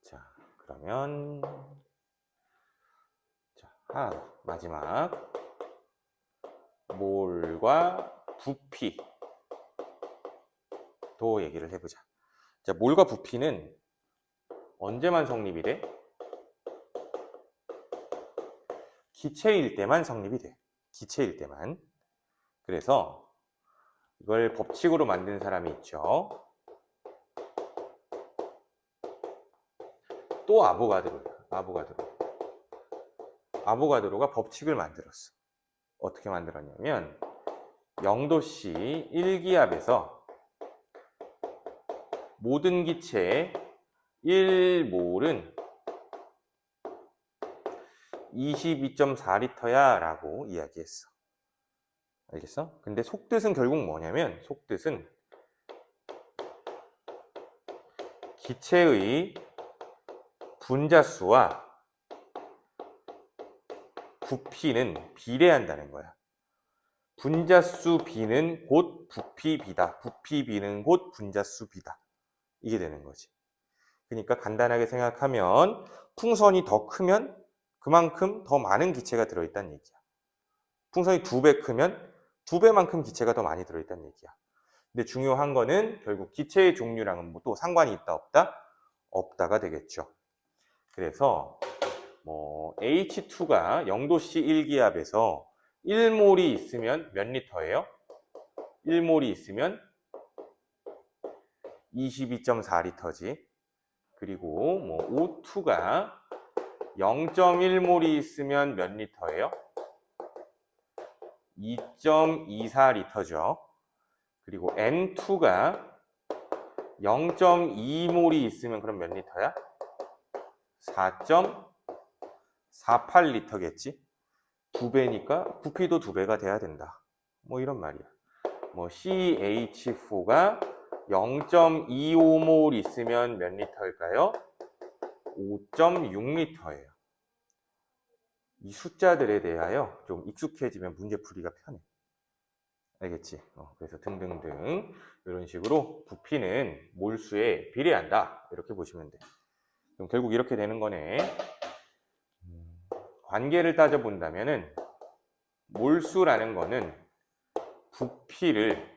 자, 그러면 자, 마지막 몰과 부피도 얘기를 해보자. 자, 몰과 부피는 언제만 성립이 돼? 기체일 때만 성립이 돼. 기체일 때만. 그래서 이걸 법칙으로 만든 사람이 있죠. 또 아보가드로야. 아보가드로가 법칙을 만들었어. 어떻게 만들었냐면 0도씨 1기압에서 모든 기체의 1몰은 22.4L야 라고 이야기했어. 알겠어? 근데 속뜻은 결국 뭐냐면 속뜻은 기체의 분자수와 부피는 비례한다는 거야. 분자수 B는 곧 부피 B다. 부피 B는 곧 분자수 B다. 이게 되는 거지. 그러니까 간단하게 생각하면 풍선이 더 크면 그만큼 더 많은 기체가 들어있다는 얘기야. 풍선이 2배 크면 2배만큼 기체가 더 많이 들어있다는 얘기야. 근데 중요한 거는 결국 기체의 종류랑은 뭐 또 상관이 있다 없다? 없다가 되겠죠. 그래서 뭐 H2가 0도씨 1기압에서 1몰이 있으면 몇 리터예요? 1몰이 있으면 22.4리터지. 그리고 뭐 O2가 0.1몰이 있으면 몇 리터예요? 2.24리터죠. 그리고 N2가 0.2몰이 있으면 그럼 몇 리터야? 4.48리터겠지? 2배니까 부피도 2배가 돼야 된다. 뭐 이런 말이야. 뭐 CH4가 0.25몰 있으면 몇 리터일까요? 5.6리터예요. 이 숫자들에 대하여 좀 익숙해지면 문제풀이가 편해. 알겠지? 그래서 등등등 이런 식으로 부피는 몰수에 비례한다. 이렇게 보시면 돼. 그럼 결국 이렇게 되는 거네. 관계를 따져본다면은 몰수라는 거는 부피를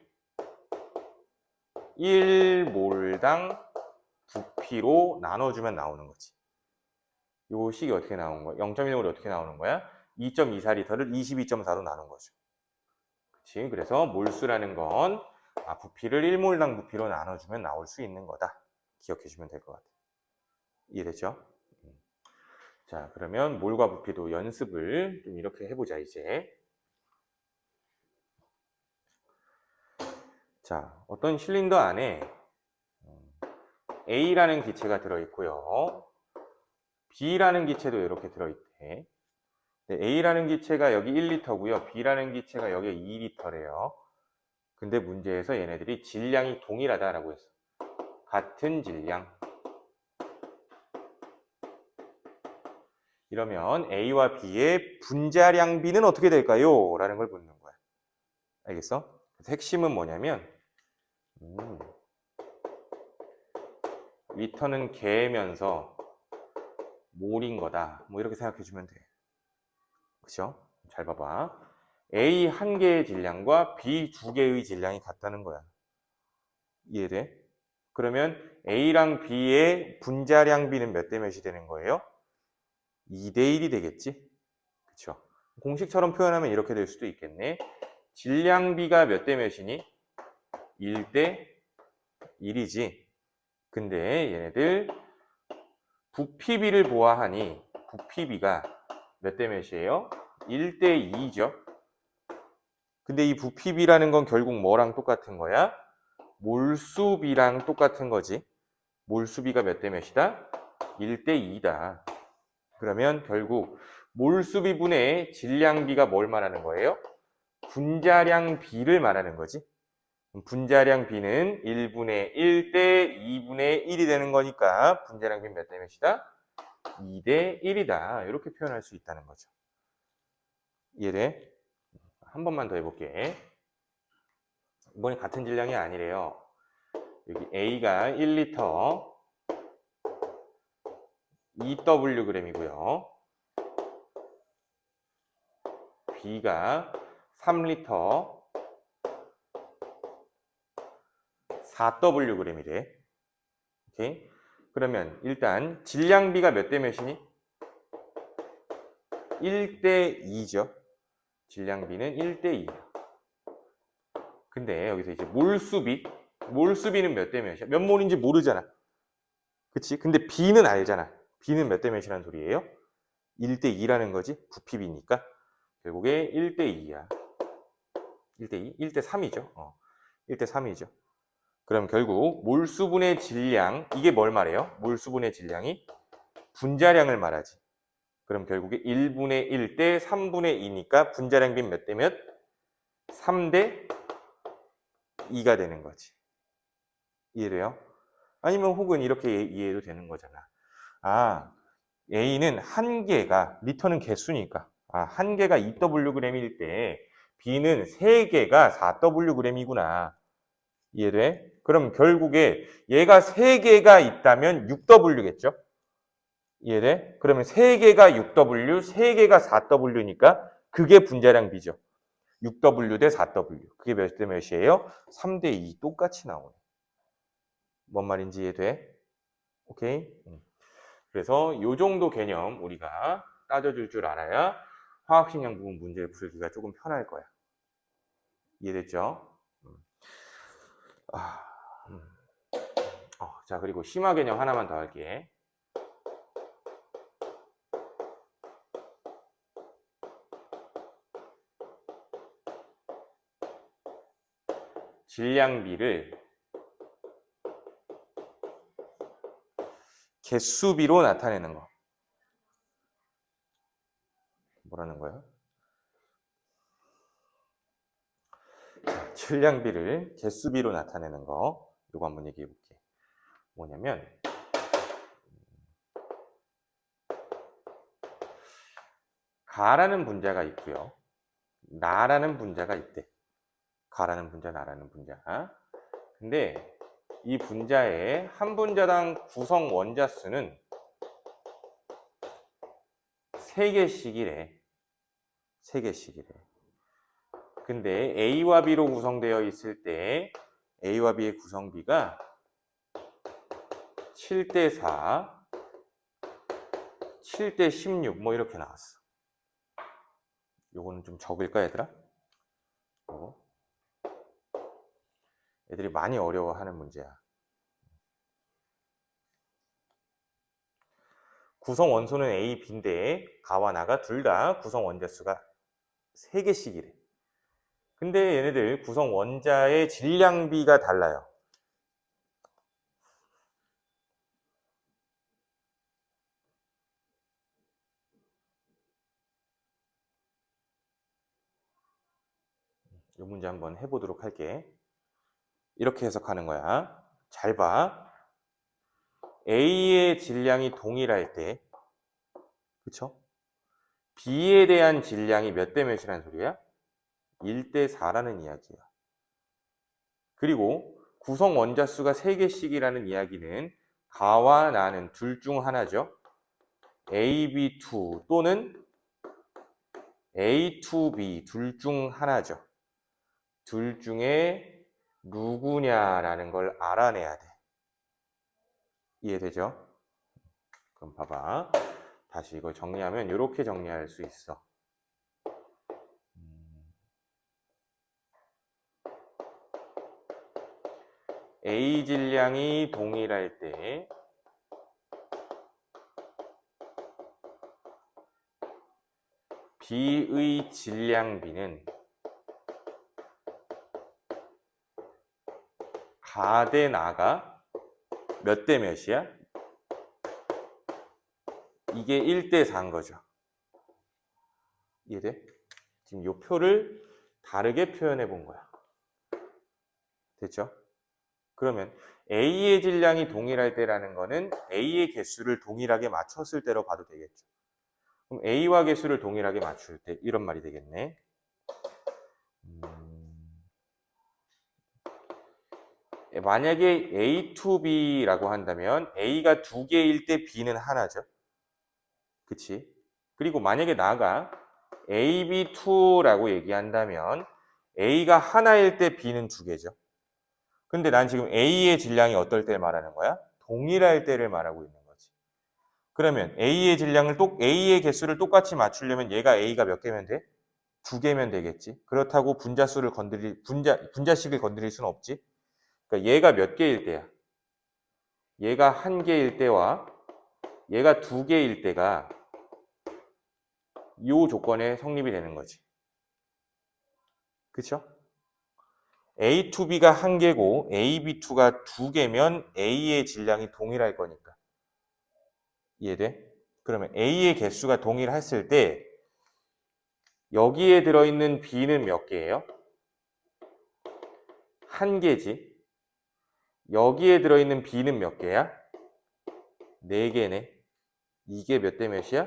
1몰당 부피로 나눠주면 나오는 거지. 요 식이 어떻게 나오는 거야? 0.1몰이 어떻게 나오는 거야? 2.24리터를 22.4로 나눈 거죠. 그치? 그래서 몰수라는 건 부피를 1몰당 부피로 나눠주면 나올 수 있는 거다. 기억해 주면 될 것 같아. 이해됐죠? 자, 그러면 몰과 부피도 연습을 좀 이렇게 해보자, 이제. 자, 어떤 실린더 안에 A라는 기체가 들어있고요. B라는 기체도 이렇게 들어있대. A라는 기체가 여기 1리터고요. B라는 기체가 여기 2리터래요. 근데 문제에서 얘네들이 질량이 동일하다라고 했어. 같은 질량. 이러면 A와 B의 분자량 B는 어떻게 될까요? 라는 걸 묻는 거야. 알겠어? 그래서 핵심은 뭐냐면 리터는 개면서 몰인 거다. 뭐 이렇게 생각해 주면 돼. 그죠? 잘 봐봐. A 한 개의 질량과 B 두 개의 질량이 같다는 거야. 이해돼? 그러면 A랑 B의 분자량 B는 몇 대 몇이 되는 거예요? 2대 1이 되겠지? 그쵸? 공식처럼 표현하면 이렇게 될 수도 있겠네. 질량 B가 몇 대 몇이니? 1대 1이지. 근데 얘네들 부피 B를 보아하니 부피 B가 몇 대 몇이에요? 1대 2죠. 근데 이 부피 B라는 건 결국 뭐랑 똑같은 거야? 몰수 B랑 똑같은 거지. 몰수 B가 몇 대 몇이다? 1대 2다. 그러면 결국 몰수 B분의 질량 B가 뭘 말하는 거예요? 분자량 B를 말하는 거지. 분자량 B는 1분의 1대 2분의 1이 되는 거니까 분자량 B는 몇 대 몇이다? 2대 1이다. 이렇게 표현할 수 있다는 거죠. 이해돼? 한 번만 더 해볼게. 이번에 같은 질량이 아니래요. 여기 A가 1리터 2Wg이고요. B가 3리터 4Wg이래. 오케이? 그러면 일단 질량 B가 몇 대 몇이니? 1대 2죠. 질량 B는 1대 2야. 근데 여기서 이제 몰수비, 몰수비는 몇 대 몇이야? 몇 몰인지 모르잖아. 그치? 근데 B는 알잖아. B는 몇 대 몇이라는 소리예요? 1대 2라는 거지. 부피 B니까. 결국에 1대 2야. 1대 2? 1대 3이죠. 1대 3이죠. 그럼 결국 몰수분의 질량, 이게 뭘 말해요? 몰수분의 질량이 분자량을 말하지. 그럼 결국에 1분의 1대 3분의 2니까 분자량 B는 몇 대 몇? 3대 2가 되는 거지. 이해돼요? 아니면 혹은 이렇게 이해해도 되는 거잖아. A는 한 개가, 리터는 개수니까, 한 개가 2Wg일 때 B는 3개가 4Wg이구나. 이해돼? 그럼 결국에 얘가 3개가 있다면 6W겠죠? 이해돼? 그러면 3개가 6W, 3개가 4W니까 그게 분자량 B죠. 6W 대 4W. 그게 몇 대 몇이에요? 3대 2. 똑같이 나오네. 뭔 말인지 이해돼? 오케이? 그래서 요 정도 개념 우리가 따져줄 줄 알아야 화학식량 부분 문제 풀기가 조금 편할 거야. 이해됐죠? 자, 그리고 심화 개념 하나만 더 할게. 질량비를 개수비로 나타내는 거. 뭐라는 거야? 자, 질량비를 개수비로 나타내는 거. 이거 한번 얘기해 볼게. 뭐냐면 가라는 분자가 있고요. 나라는 분자가 있대. 가라는 분자, 나라는 분자. 근데 이 분자의 한 분자당 구성 원자 수는 3개씩이래. 3개씩이래. 근데 A와 B로 구성되어 있을 때 A와 B의 구성비가 7대 4, 7대 16 뭐 이렇게 나왔어. 요거는 좀 적을까 얘들아? 요거. 애들이 많이 어려워하는 문제야. 구성 원소는 A, B인데 가와 나가 둘 다 구성 원자 수가 3개씩이래. 근데 얘네들 구성 원자의 질량비가 달라요. 이 문제 한번 해보도록 할게. 이렇게 해석하는 거야. 잘 봐. A의 질량이 동일할 때, 그쵸? B에 대한 질량이 몇 대 몇이라는 소리야? 1대 4라는 이야기야. 그리고 구성 원자 수가 3개씩이라는 이야기는 가와 나는 둘 중 하나죠. AB2 또는 A2B 둘 중 하나죠. 둘 중에 누구냐라는 걸 알아내야 돼. 이해되죠? 그럼 봐봐. 다시 이걸 정리하면 이렇게 정리할 수 있어. A 질량이 동일할 때 B의 질량비는 가 대 나가 몇 대 몇이야? 이게 1대 4인 거죠. 이해돼? 지금 이 표를 다르게 표현해 본 거야. 됐죠? 그러면 A의 질량이 동일할 때라는 거는 A의 개수를 동일하게 맞췄을 때로 봐도 되겠죠. 그럼 A와 개수를 동일하게 맞출 때 이런 말이 되겠네. 만약에 A2B라고 한다면 A가 2개일 때 B는 하나죠. 그치? 그리고 만약에 나가 AB2라고 얘기한다면 A가 하나일 때 B는 2개죠. 근데 난 지금 A의 질량이 어떨 때를 말하는 거야? 동일할 때를 말하고 있는 거지. 그러면 A의 질량을 A의 개수를 똑같이 맞추려면 얘가 A가 몇 개면 돼? 2개면 되겠지. 그렇다고 분자식을 건드릴 수는 없지. 그러니까 얘가 몇 개일 때야? 얘가 1개일 때와 얘가 2개일 때가 이 조건에 성립이 되는 거지. 그쵸? A2B가 1개고 AB2가 2개면 A의 질량이 동일할 거니까. 이해돼? 그러면 A의 개수가 동일했을 때 여기에 들어있는 B는 몇 개예요? 1개지. 여기에 들어있는 B는 몇 개야? 4개네. 이게 몇 대 몇이야?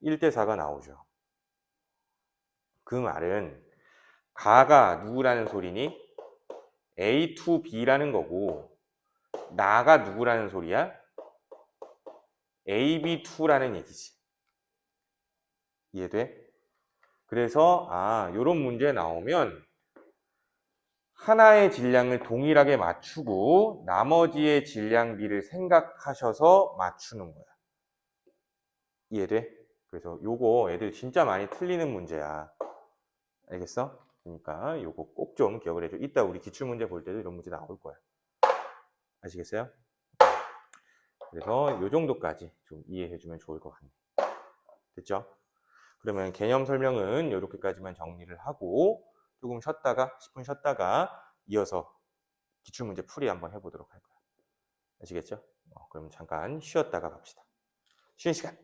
1대 4가 나오죠. 그 말은 가가 누구라는 소리니? A to B라는 거고, 나가 누구라는 소리야? AB2라는 얘기지. 이해돼? 그래서 요런 문제 나오면 하나의 질량을 동일하게 맞추고 나머지의 질량비를 생각하셔서 맞추는 거야. 이해돼? 그래서 요거 애들 진짜 많이 틀리는 문제야. 알겠어? 그러니까 요거 꼭 좀 기억을 해줘. 이따 우리 기출문제 볼 때도 이런 문제 나올 거야. 아시겠어요? 그래서 요 정도까지 좀 이해해주면 좋을 것 같네. 됐죠? 그러면 개념 설명은 이렇게까지만 정리를 하고 조금 쉬었다가 10분 쉬었다가 이어서 기출문제 풀이 한번 해보도록 할 거야. 아시겠죠? 그럼 잠깐 쉬었다가 갑시다. 쉬는 시간.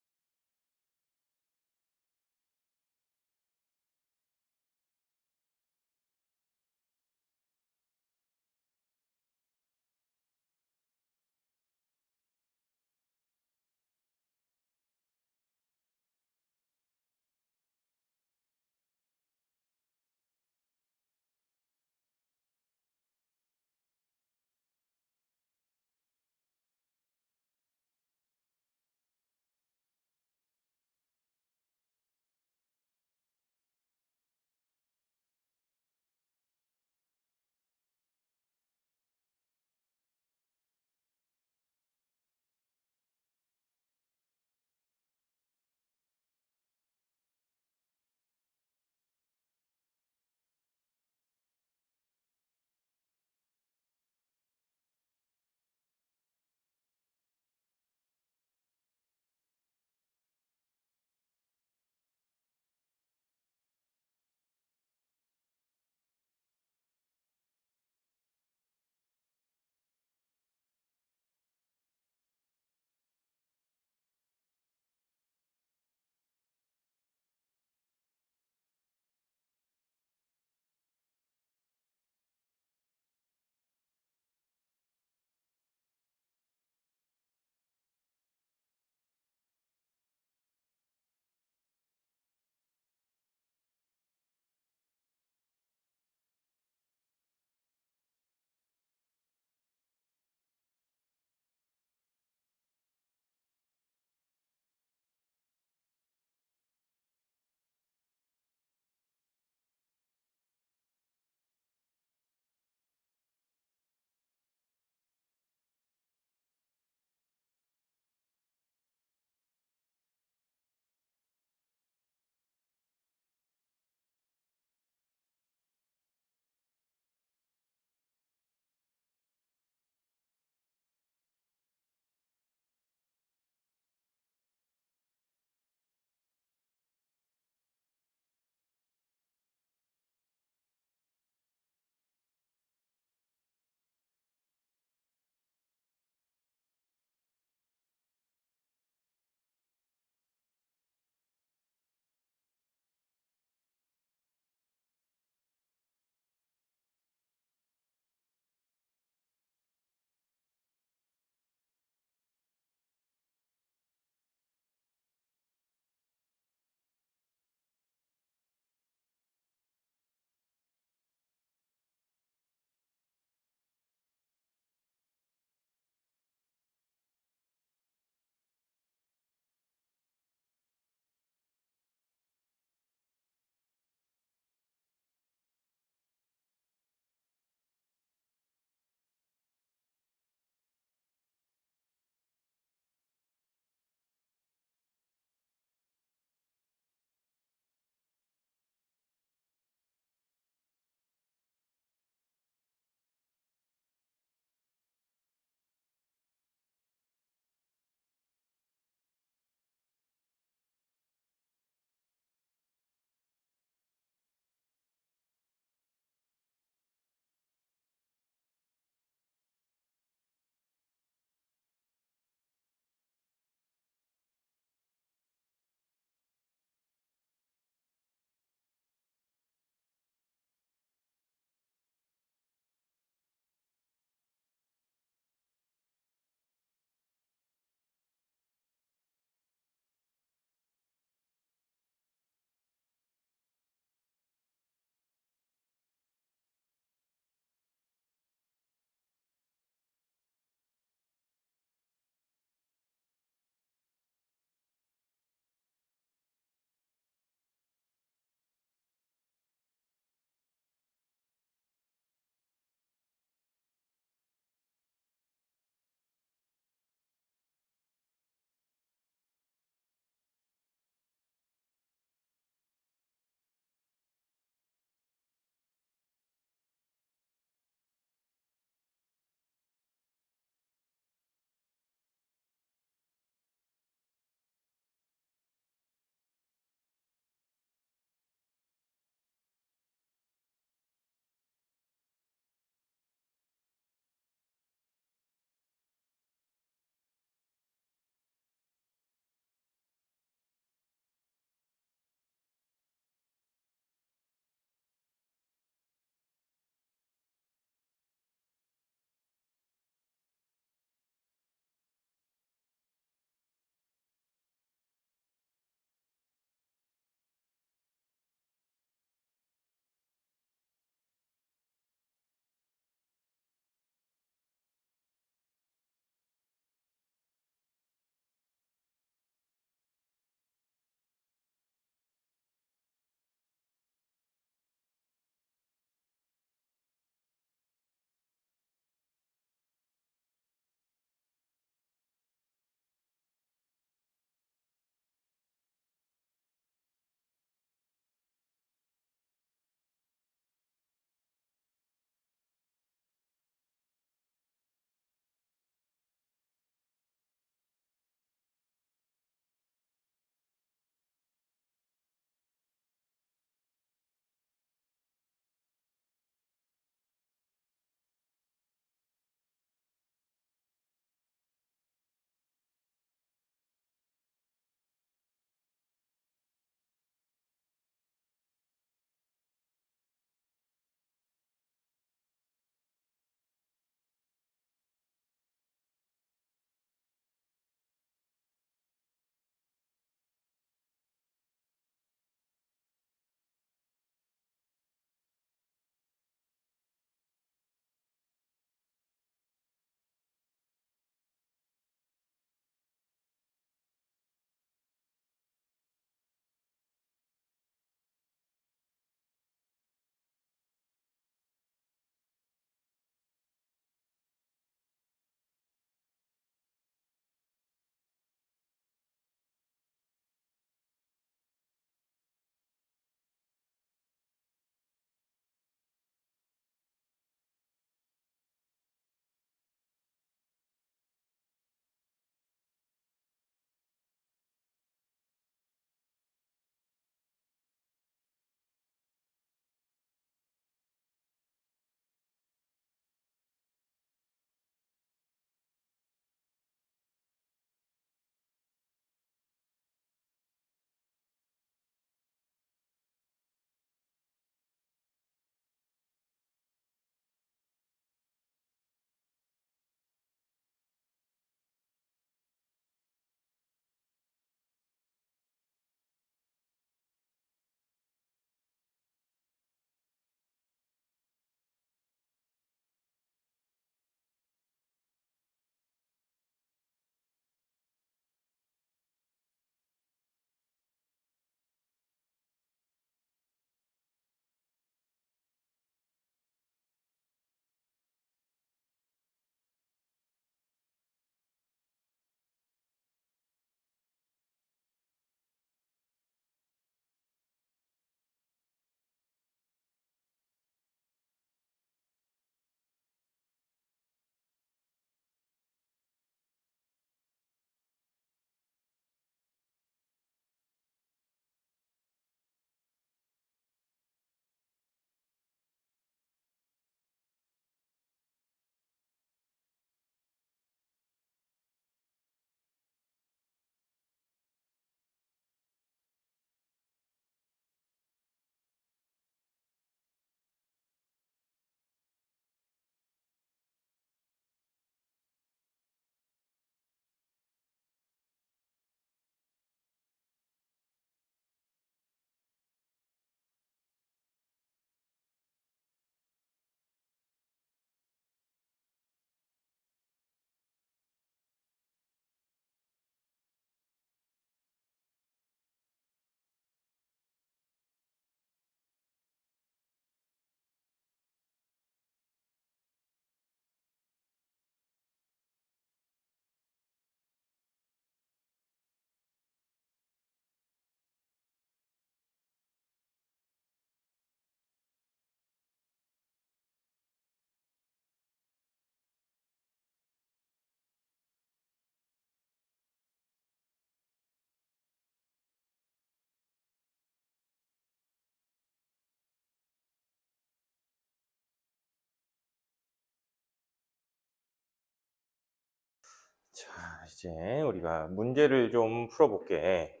이제 우리가 문제를 좀 풀어볼게.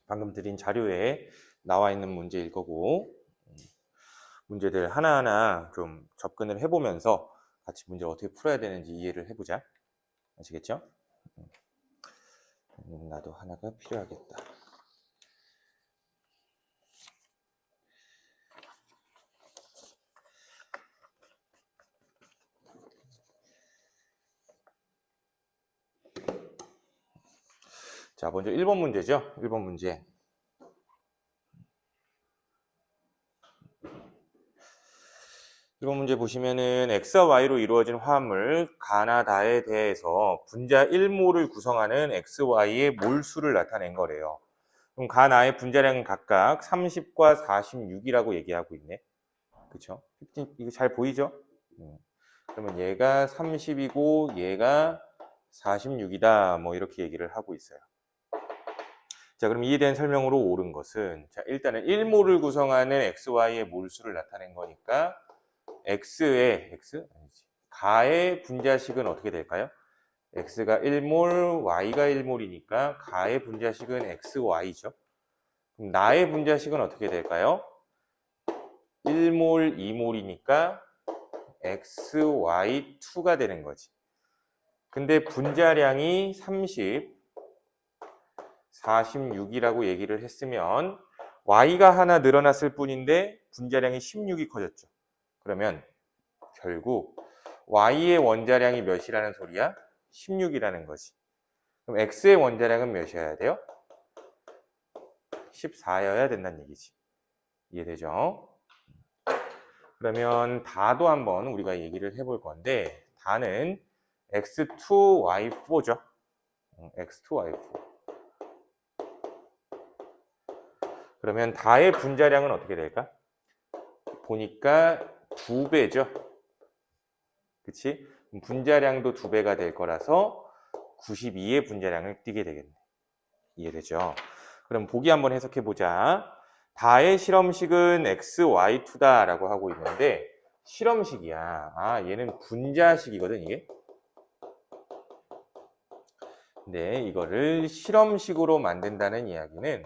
방금 드린 자료에 나와 있는 문제일 거고, 문제들 하나하나 좀 접근을 해보면서 같이 문제를 어떻게 풀어야 되는지 이해를 해보자. 아시겠죠? 나도 하나가 필요하겠다. 자, 먼저 1번 문제죠. 1번 문제. 1번 문제 보시면은 X와 Y로 이루어진 화합물 가나다에 대해서 분자 1몰을 구성하는 XY의 몰수를 나타낸 거래요. 그럼 가나의 분자량은 각각 30과 46이라고 얘기하고 있네. 그쵸? 이거 잘 보이죠? 그러면 얘가 30이고 얘가 46이다. 뭐 이렇게 얘기를 하고 있어요. 자, 그럼 이에 대한 설명으로 옳은 것은, 자, 일단은 1몰을 구성하는 XY의 몰수를 나타낸 거니까 가의 분자식은 어떻게 될까요? X가 1몰, Y가 1몰이니까 가의 분자식은 XY죠. 그럼 나의 분자식은 어떻게 될까요? 1몰, 2몰이니까 XY2가 되는 거지. 근데 분자량이 30, 46이라고 얘기를 했으면 Y가 하나 늘어났을 뿐인데 분자량이 16이 커졌죠. 그러면 결국 Y의 원자량이 몇이라는 소리야? 16이라는 거지. 그럼 X의 원자량은 몇이어야 돼요? 14여야 된다는 얘기지. 이해되죠? 그러면 다도 한번 우리가 얘기를 해볼 건데, 다는 X2Y4죠. X2Y4. 그러면 다의 분자량은 어떻게 될까? 보니까 2배죠. 그치? 분자량도 2배가 될 거라서 92의 분자량을 띠게 되겠네. 이해되죠? 그럼 보기 한번 해석해 보자. 다의 실험식은 XY2다 라고 하고 있는데 실험식이야. 아, 얘는 분자식이거든, 이게. 근데 이거를 실험식으로 만든다는 이야기는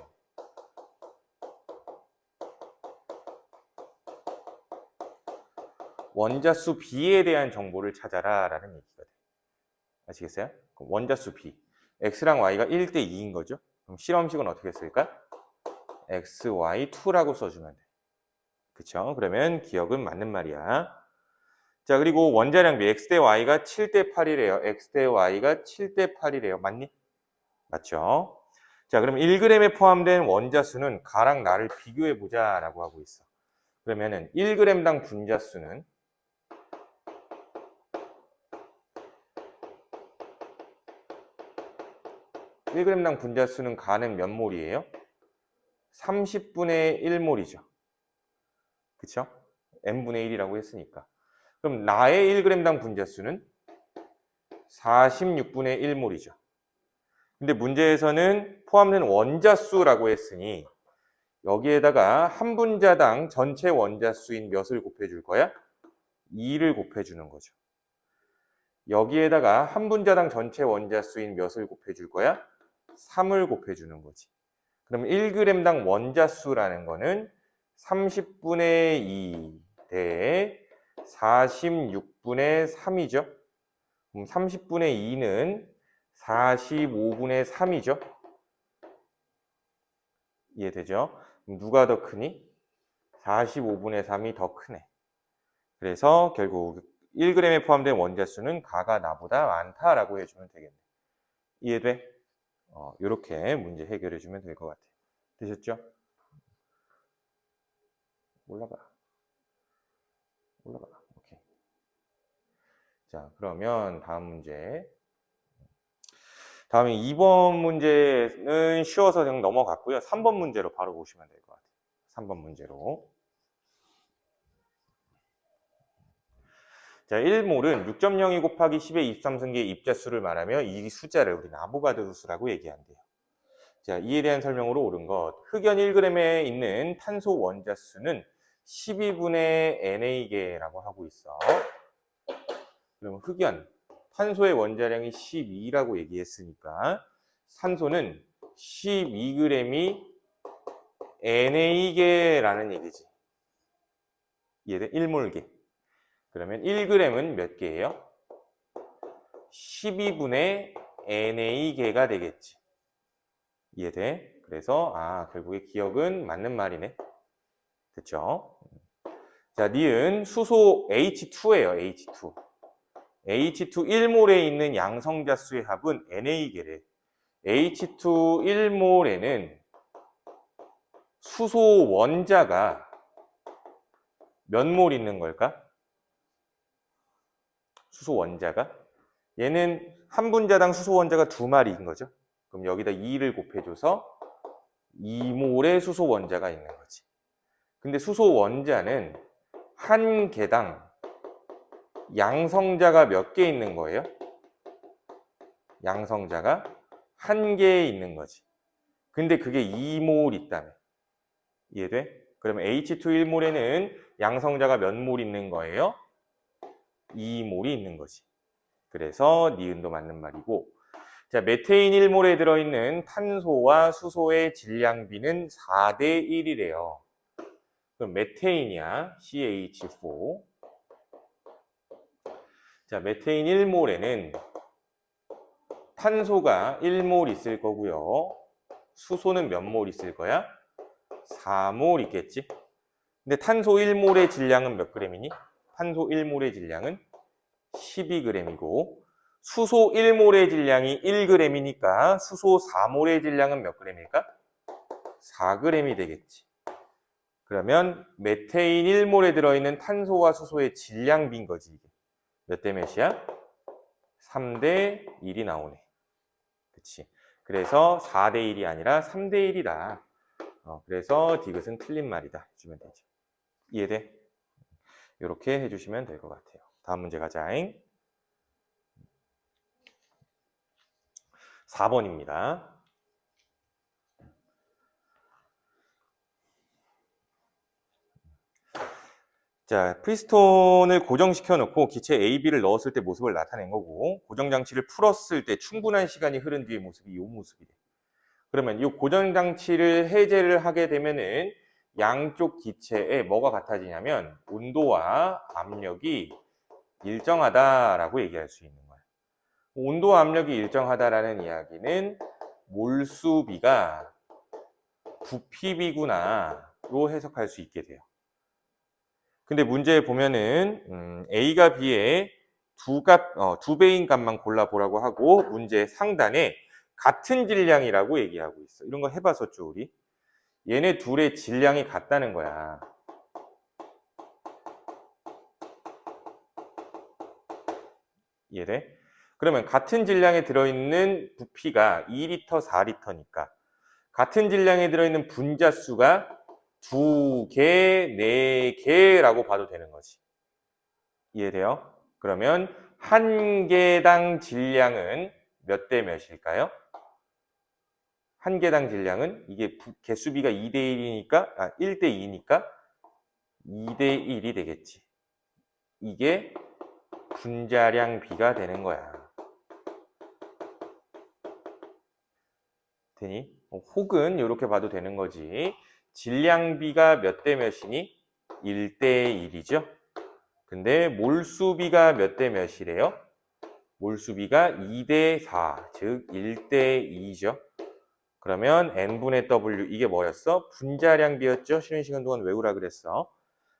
원자수 B에 대한 정보를 찾아라 라는 얘기가 돼. 아시겠어요? 원자수 B. X랑 Y가 1대 2인 거죠. 그럼 실험식은 어떻게 쓸까? XY2라고 써주면 돼. 그쵸? 그러면 기억은 맞는 말이야. 자, 그리고 원자량비 X 대 Y가 7대 8이래요. X 대 Y가 7대 8이래요. 맞니? 맞죠? 자, 그럼 1g에 포함된 원자수는 가랑 나를 비교해보자 라고 하고 있어. 그러면은 1g당 분자수는 1g당 분자수는 가는 몇 몰이에요? 30분의 1몰이죠. 그쵸? n분의 1이라고 했으니까. 그럼 나의 1g당 분자수는 46분의 1몰이죠. 근데 문제에서는 포함된 원자수라고 했으니 여기에다가 한 분자당 전체 원자수인 몇을 곱해줄 거야? 2를 곱해주는 거죠. 여기에다가 한 분자당 전체 원자수인 몇을 곱해줄 거야? 3을 곱해주는 거지. 그럼 1g당 원자수라는 거는 30분의 2 대 46분의 3이죠. 그럼 30분의 2는 45분의 3이죠. 이해되죠? 그럼 누가 더 크니? 45분의 3이 더 크네. 그래서 결국 1g에 포함된 원자수는 가가 나보다 많다라고 해주면 되겠네. 이해돼? 이렇게 문제 해결해 주면 될 것 같아요. 되셨죠? 올라가. 오케이. 자, 그러면 다음 문제. 다음에 2번 문제는 쉬워서 그냥 넘어갔고요. 3번 문제로 바로 보시면 될 것 같아요. 3번 문제로. 자, 1몰은 6.02 곱하기 10의 23승계의 입자수를 말하며 이 숫자를 우리는 아보가드로 수라고 얘기한대요. 자, 이에 대한 설명으로 옳은 것. 흑연 1g에 있는 탄소 원자수는 12분의 NA개라고 하고 있어. 그럼 흑연, 탄소의 원자량이 12라고 얘기했으니까 산소는 12g이 Na개라는 얘기지. 이해돼? 1몰개. 그러면 1g은 몇 개예요? 12분의 Na개가 되겠지. 이해돼? 그래서 결국에 기억은 맞는 말이네. 됐죠? 자, 니은 수소 H2예요. H2. H2 1몰에 있는 양성자수의 합은 Na개래. H2 1몰에는 수소 원자가 몇 몰 있는 걸까? 수소 원자가? 얘는 한 분자당 수소 원자가 2마리인 거죠. 그럼 여기다 2를 곱해줘서 2몰의 수소 원자가 있는 거지. 근데 수소 원자는 한 개당 양성자가 몇 개 있는 거예요? 양성자가 한 개 있는 거지. 근데 그게 2몰 있다며. 이해돼? 그러면 H2 1몰에는 양성자가 몇 몰 있는 거예요? 2몰이 있는 거지. 그래서 니은도 맞는 말이고. 자, 메테인 1몰에 들어있는 탄소와 수소의 질량비는 4대 1이래요. 그럼 메테인이야. CH4. 자, 메테인 1몰에는 탄소가 1몰 있을 거고요. 수소는 몇 몰 있을 거야? 4몰 있겠지? 근데 탄소 1몰의 질량은 몇 g이니? 탄소 1몰의 질량은 12g이고 수소 1몰의 질량이 1g이니까 수소 4몰의 질량은 몇 g일까? 4g이 되겠지. 그러면 메테인 1몰에 들어있는 탄소와 수소의 질량비인 거지. 이게. 몇 대 몇이야? 3대 1이 나오네. 그치? 그래서 4대 1이 아니라 3대 1이다. 그래서 디귿은 틀린 말이다. 해주면 되죠. 이해돼? 이렇게 해주시면 될 것 같아요. 다음 문제 가자잉. 4번입니다. 자, 프리스톤을 고정시켜 놓고 기체 A, B를 넣었을 때 모습을 나타낸 거고 고정장치를 풀었을 때 충분한 시간이 흐른 뒤의 모습이 이 모습이래. 그러면 이 고정장치를 해제를 하게 되면은 양쪽 기체에 뭐가 같아지냐면 온도와 압력이 일정하다라고 얘기할 수 있는 거야. 온도와 압력이 일정하다라는 이야기는 몰수비가 부피비구나로 해석할 수 있게 돼요. 근데 문제에 보면은 A가 B의 두 배인 값만 골라보라고 하고 문제 상단에 같은 질량이라고 얘기하고 있어. 이런 거 해봤었죠, 우리? 얘네 둘의 질량이 같다는 거야. 이해돼? 그러면 같은 질량에 들어있는 부피가 2리터, 4리터니까 같은 질량에 들어있는 분자수가 2개, 4개라고 봐도 되는 거지. 이해돼요? 그러면 한 개당 질량은 몇 대 몇일까요? 한 개당 질량은 이게 개수비가 2대 1이니까 1대 2니까 2대 1이 되겠지. 이게 분자량 비가 되는 거야. 되니? 혹은 이렇게 봐도 되는 거지. 질량비가 몇 대 몇이니? 1대 1이죠. 근데 몰수비가 몇 대 몇이래요? 몰수비가 2대 4, 즉 1대 2죠. 그러면 n분의 w 이게 뭐였어? 분자량비였죠? 쉬는 시간 동안 외우라 그랬어.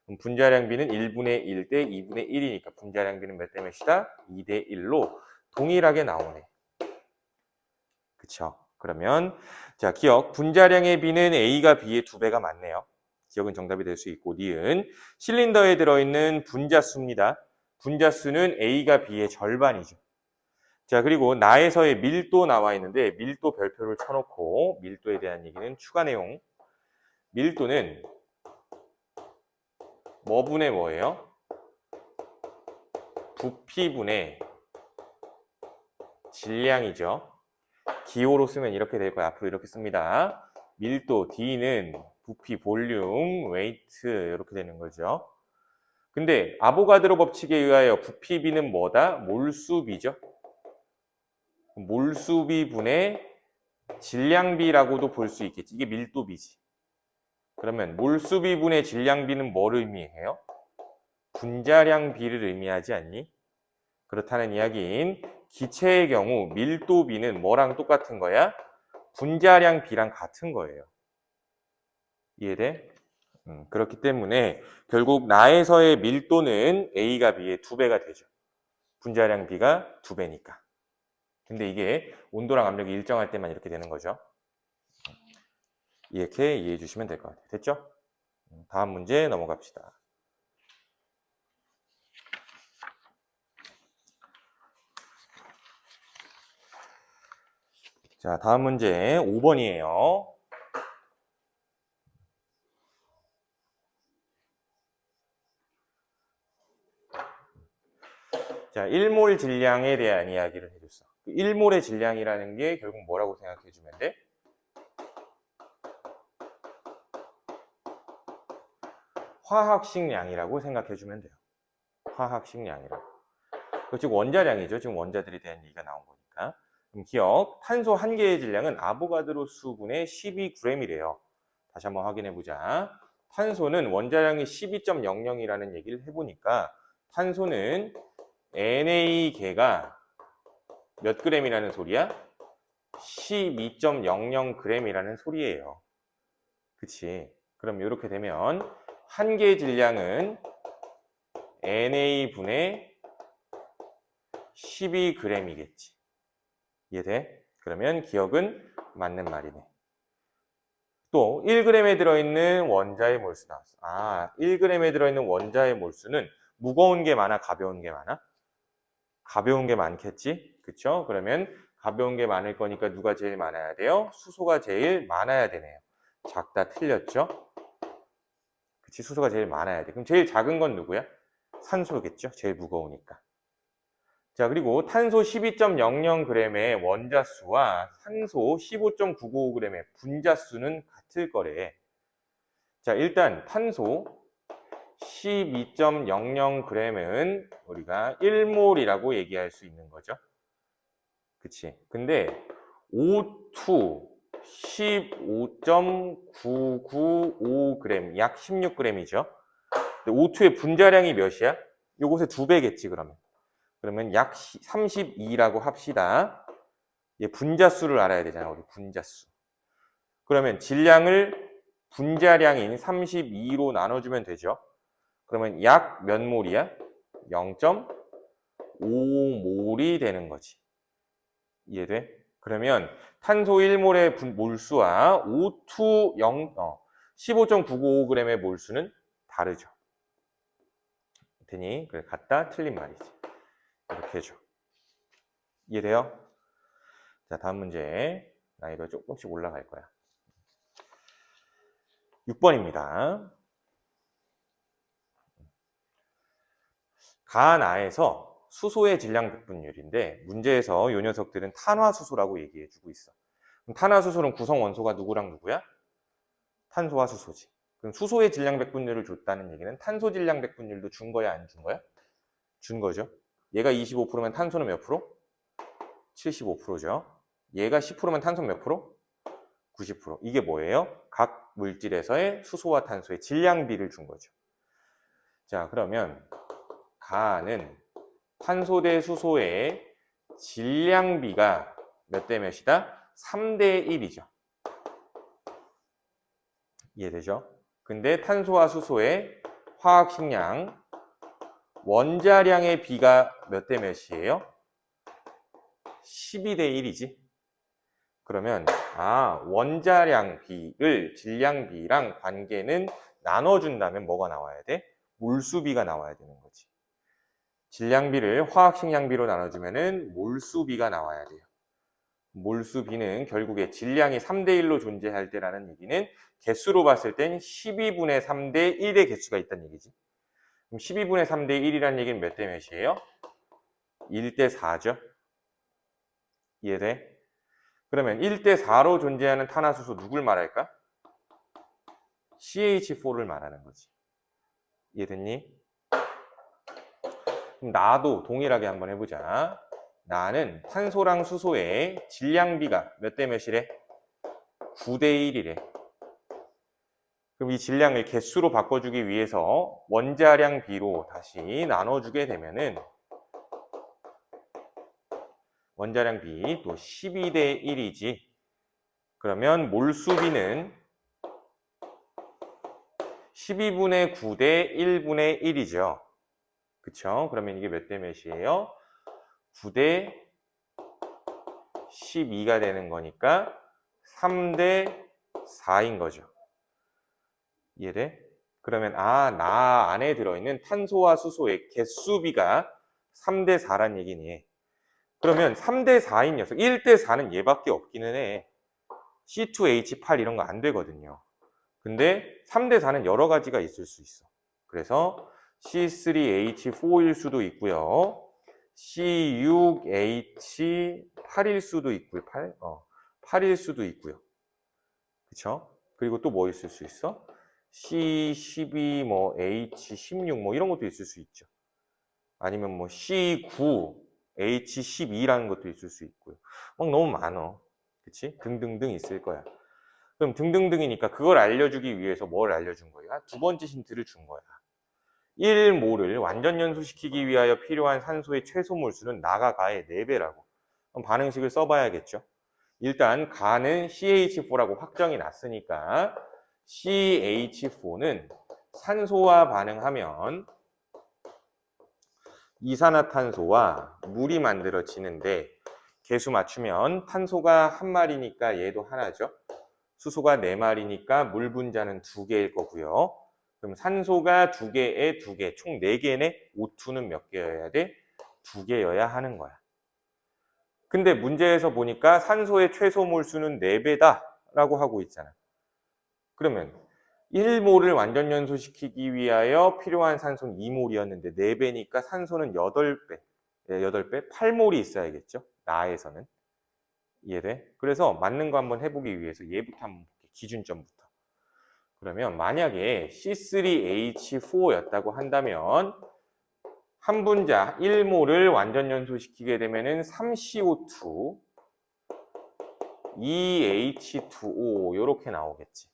그럼 분자량비는 1분의 1 대 2분의 1이니까 분자량비는 몇 대 몇이다? 2대 1로 동일하게 나오네. 그쵸? 그러면 자, 기억. 분자량의 비는 A가 B의 2배가 맞네요. 기억은 정답이 될 수 있고 니은 실린더에 들어있는 분자수입니다. 분자수는 A가 B의 절반이죠. 자, 그리고 나에서의 밀도 나와 있는데 밀도 별표를 쳐놓고 밀도에 대한 얘기는 추가 내용. 밀도는 뭐분의 뭐예요? 부피분의 질량이죠. 기호로 쓰면 이렇게 될 거예요. 앞으로 이렇게 씁니다. 밀도 D는 부피, 볼륨, 웨이트 이렇게 되는 거죠. 근데 아보가드로 법칙에 의하여 부피비는 뭐다? 몰수비죠. 몰수비분의 질량비라고도 볼 수 있겠지. 이게 밀도비지. 그러면 몰수비분의 질량비는 뭘 의미해요? 분자량비를 의미하지 않니? 그렇다는 이야기인 기체의 경우 밀도비는 뭐랑 똑같은 거야? 분자량비랑 같은 거예요. 이해돼? 그렇기 때문에 결국 나에서의 밀도는 A가 B의 2배가 되죠. 분자량 B가 2배니까. 근데 이게 온도랑 압력이 일정할 때만 이렇게 되는 거죠. 이렇게 이해해 주시면 될 것 같아요. 됐죠? 다음 문제 넘어갑시다. 자, 다음 문제 5번이에요. 자, 1몰 질량에 대한 이야기를 해줬어. 1몰의 질량이라는 게 결국 뭐라고 생각해 주면 돼? 화학식량이라고 생각해 주면 돼요. 화학식량이라고. 즉 원자량이죠. 지금 원자들에 대한 얘기가 나온 거니까. 그럼 기억, 탄소 한 개의 질량은 아보가드로 수분의 12g이래요. 다시 한번 확인해 보자. 탄소는 원자량이 12.00이라는 얘기를 해보니까 탄소는 Na개가 몇 g이라는 소리야? 12.00g이라는 소리예요. 그치? 그럼 이렇게 되면 한 개의 질량은 Na분의 12g이겠지. 이해돼? 그러면 기억은 맞는 말이네. 또 1g에 들어있는 원자의 몰수 나왔어. 아, 1g에 들어있는 원자의 몰수는 무거운 게 많아, 가벼운 게 많아? 가벼운 게 많겠지? 그쵸? 그러면 가벼운 게 많을 거니까 누가 제일 많아야 돼요? 수소가 제일 많아야 되네요. 작다 틀렸죠? 그치? 수소가 제일 많아야 돼. 그럼 제일 작은 건 누구야? 산소겠죠? 제일 무거우니까. 자, 그리고 탄소 12.00g의 원자수와 산소 15.995g의 분자수는 같을 거래. 자, 일단 탄소 12.00g은 우리가 1몰이라고 얘기할 수 있는 거죠. 그치? 근데 O2 15.995g, 약 16g이죠. O2의 분자량이 몇이야? 요것의 2배겠지, 그러면. 그러면 약 32라고 합시다. 얘 분자수를 알아야 되잖아, 우리 분자수. 그러면 질량을 분자량인 32로 나눠주면 되죠. 그러면 약 몇 몰이야? 0.5몰이 되는 거지. 이해돼? 그러면 탄소 1몰의 몰수와 O2 15.995g의 몰수는 다르죠. 되니 그래 같다 틀린 말이지. 이렇게 해줘. 이해돼요? 자, 다음 문제. 난이도가 조금씩 올라갈 거야. 6번입니다. 가나에서 수소의 질량 백분율인데 문제에서 이 녀석들은 탄화수소라고 얘기해주고 있어. 그럼 탄화수소는 구성 원소가 누구랑 누구야? 탄소와 수소지. 그럼 수소의 질량 백분율을 줬다는 얘기는 탄소 질량 백분율도 준 거야, 안 준 거야? 준 거죠. 얘가 25%면 탄소는 몇 프로? 75%죠. 얘가 10%면 탄소는 몇 프로? 90%. 이게 뭐예요? 각 물질에서의 수소와 탄소의 질량비를 준 거죠. 자, 그러면 가는 탄소 대 수소의 질량비가 몇 대 몇이다? 3대 1이죠. 이해되죠? 근데 탄소와 수소의 화학식량, 원자량의 비가 몇 대 몇이에요? 12대 1이지. 그러면 원자량 비를 질량비랑 관계는 나눠준다면 뭐가 나와야 돼? 몰수비가 나와야 되는 거지. 질량비를 화학식량비로 나눠주면은 몰수비가 나와야 돼요. 몰수비는 결국에 질량이 3대 1로 존재할 때라는 얘기는 개수로 봤을 땐 12분의 3대 1의 개수가 있다는 얘기지. 그럼 12분의 3대 1이라는 얘기는 몇 대 몇이에요? 1대 4죠. 이해돼? 그러면 1대 4로 존재하는 탄화수소 누굴 말할까? CH4를 말하는 거지. 이해됐니? 그럼 나도 동일하게 한번 해보자. 나는 탄소랑 수소의 질량비가 몇 대 몇이래? 9대 1이래. 그럼 이 질량을 개수로 바꿔주기 위해서 원자량 비로 다시 나눠주게 되면은 원자량 비 또 12대 1이지. 그러면 몰수비는 12분의 9대 1분의 1이죠. 그쵸? 그러면 이게 몇 대 몇이에요? 9대 12가 되는 거니까 3대 4인 거죠. 이해돼? 그러면 나 안에 들어있는 탄소와 수소의 개수비가 3대 4란 얘기니. 그러면 3대 4인 녀석, 1대 4는 얘밖에 없기는 해. C2H8 이런 거 안 되거든요. 근데 3대 4는 여러 가지가 있을 수 있어. 그래서 C3H4일 수도 있고요. C6H8일 수도 있고요. 8일 수도 있고요. 그쵸? 그리고 또 뭐 있을 수 있어? C12, 뭐 H16 뭐 이런 것도 있을 수 있죠. 아니면 뭐 C9, H12라는 것도 있을 수 있고요. 막 너무 많어. 그치? 등등등 있을 거야. 그럼 등등등이니까 그걸 알려주기 위해서 뭘 알려준 거야? 두 번째 힌트를 준 거야. 1몰을 완전 연소시키기 위하여 필요한 산소의 최소 몰수는 나가 가의 4배라고. 그럼 반응식을 써봐야겠죠. 일단 가는 CH4라고 확정이 났으니까 CH4는 산소와 반응하면 이산화탄소와 물이 만들어지는데 개수 맞추면 탄소가 한 마리니까 얘도 하나죠. 수소가 4마리니까 물 분자는 2개일 거고요. 그럼 산소가 2개에 2개, 총 4개네. O2는 몇 개여야 돼? 2개여야 하는 거야. 근데 문제에서 보니까 산소의 최소 몰수는 4배다 라고 하고 있잖아. 그러면 1몰을 완전 연소시키기 위하여 필요한 산소는 2몰이었는데 4배니까 산소는 8배, 8배? 8몰이 있어야겠죠? 나에서는. 이해돼? 그래서 맞는 거 한번 해보기 위해서 얘부터 한번 볼게. 기준점부터. 그러면 만약에 C3H4였다고 한다면 한 분자 1몰을 완전 연소시키게 되면은 3CO2, 2H2O 이렇게 나오겠지.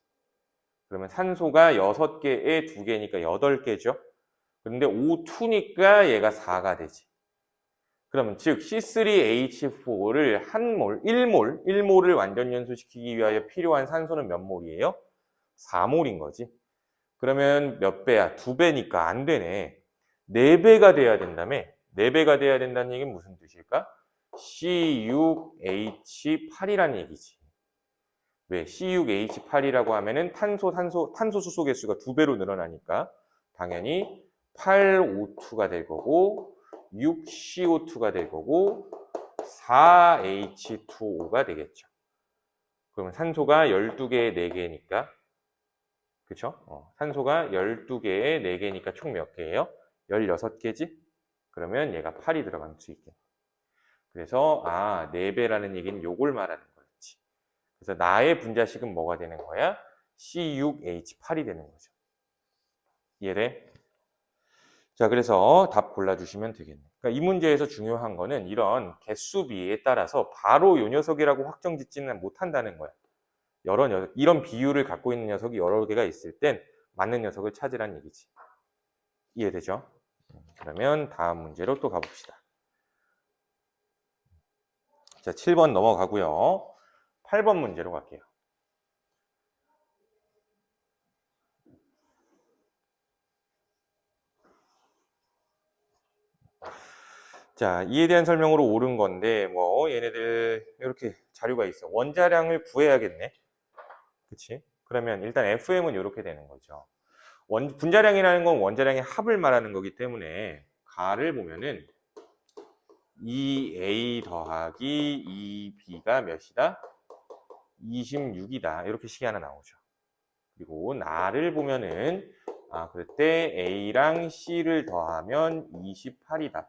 그러면 산소가 6개에 2개니까 8개죠. 그런데 O2니까 얘가 4가 되지. 그러면 즉 C3H4를 1몰을 완전 연소시키기 위하여 필요한 산소는 몇 몰이에요? 4몰인 거지. 그러면 몇 배야? 2배니까 안 되네. 4배가 돼야 된다며? 4배가 돼야 된다는 얘기는 무슨 뜻일까? C6H8이라는 얘기지. 왜? C6H8이라고 하면은 탄소 수소 개수가 2배로 늘어나니까 당연히 8O2가 될 거고 6CO2가 될 거고 4H2O가 되겠죠. 그러면 산소가 12개에 4개니까 그쵸? 산소가 12개에 4개니까 총 몇 개예요? 16개지? 그러면 얘가 8이 들어갈 수 있겠네. 그래서 4배라는 얘기는 요걸 말하는 거였지. 그래서 나의 분자식은 뭐가 되는 거야? C6H8이 되는 거죠. 이해돼? 자, 그래서 답 골라주시면 되겠네. 그러니까 이 문제에서 중요한 거는 이런 개수비에 따라서 바로 요 녀석이라고 확정 짓지는 못한다는 거야. 이런 비율을 갖고 있는 녀석이 여러 개가 있을 땐 맞는 녀석을 찾으라는 얘기지. 이해되죠? 그러면 다음 문제로 또 가봅시다. 자, 7번 넘어가고요. 8번 문제로 갈게요. 자, 이에 대한 설명으로 옳은 건데 뭐 얘네들 이렇게 자료가 있어. 원자량을 구해야겠네. 그치? 그러면 일단 FM은 이렇게 되는 거죠. 분자량이라는 건 원자량의 합을 말하는 거기 때문에 가를 보면은 2A 더하기 2B가 몇이다? 26이다. 이렇게 식이 하나 나오죠. 그리고 나를 보면은 그럴 때 A랑 C를 더하면 28이다.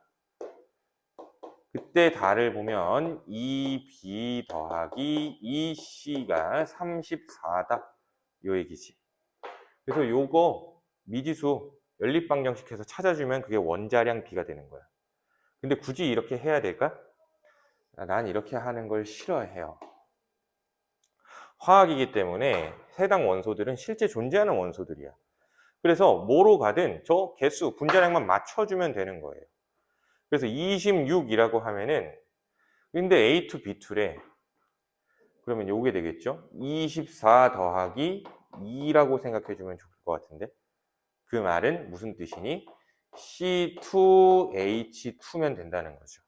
그때 다를 보면 2B 더하기 2C가 34다. 요 얘기지. 그래서 요거 미지수 연립방정식해서 찾아주면 그게 원자량 B가 되는 거야. 근데 굳이 이렇게 해야 될까? 난 이렇게 하는 걸 싫어해요. 화학이기 때문에 해당 원소들은 실제 존재하는 원소들이야. 그래서 뭐로 가든 저 개수, 분자량만 맞춰주면 되는 거예요. 그래서 26이라고 하면은 근데 A2, B2래. 그러면 요게 되겠죠? 24 더하기 2라고 생각해주면 좋을 것 같은데 그 말은 무슨 뜻이니? C2H2면 된다는 거죠.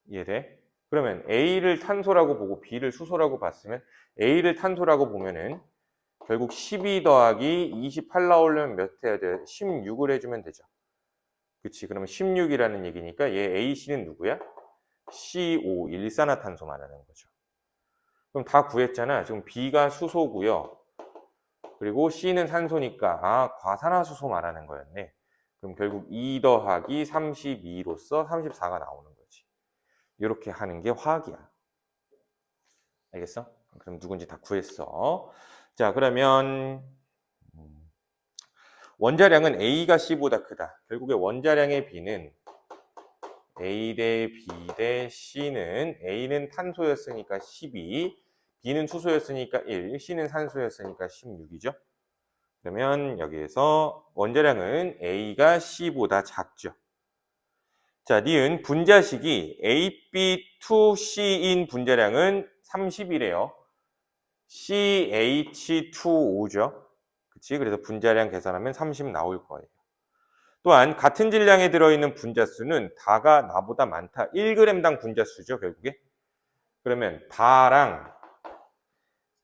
이해돼? 그러면 A를 탄소라고 보고 B를 수소라고 봤으면 A를 탄소라고 보면은 결국 12 더하기 28 나오려면 몇 해야 돼? 16을 해주면 되죠. 그치? 그러면 16이라는 얘기니까 얘 AC는 누구야? CO, 일산화탄소 말하는 거죠. 그럼 다 구했잖아. 지금 B가 수소고요. 그리고 C는 산소니까 아 과산화수소 말하는 거였네. 그럼 결국 2 더하기 32로서 34가 나오는 거지. 이렇게 하는 게 화학이야. 알겠어? 그럼 누군지 다 구했어. 자, 그러면 원자량은 A가 C보다 크다. 결국에 원자량의 B는 A 대 B 대 C는 A는 탄소였으니까 12, B는 수소였으니까 1, C는 산소였으니까 16이죠. 그러면 여기에서 원자량은 A가 C보다 작죠. 자, 니은 분자식이 AB2C인 분자량은 30이래요. CH2O죠. 그치? 그래서 분자량 계산하면 30 나올 거예요. 또한 같은 질량에 들어있는 분자수는 다가 나보다 많다. 1g당 분자수죠, 결국에. 그러면 다랑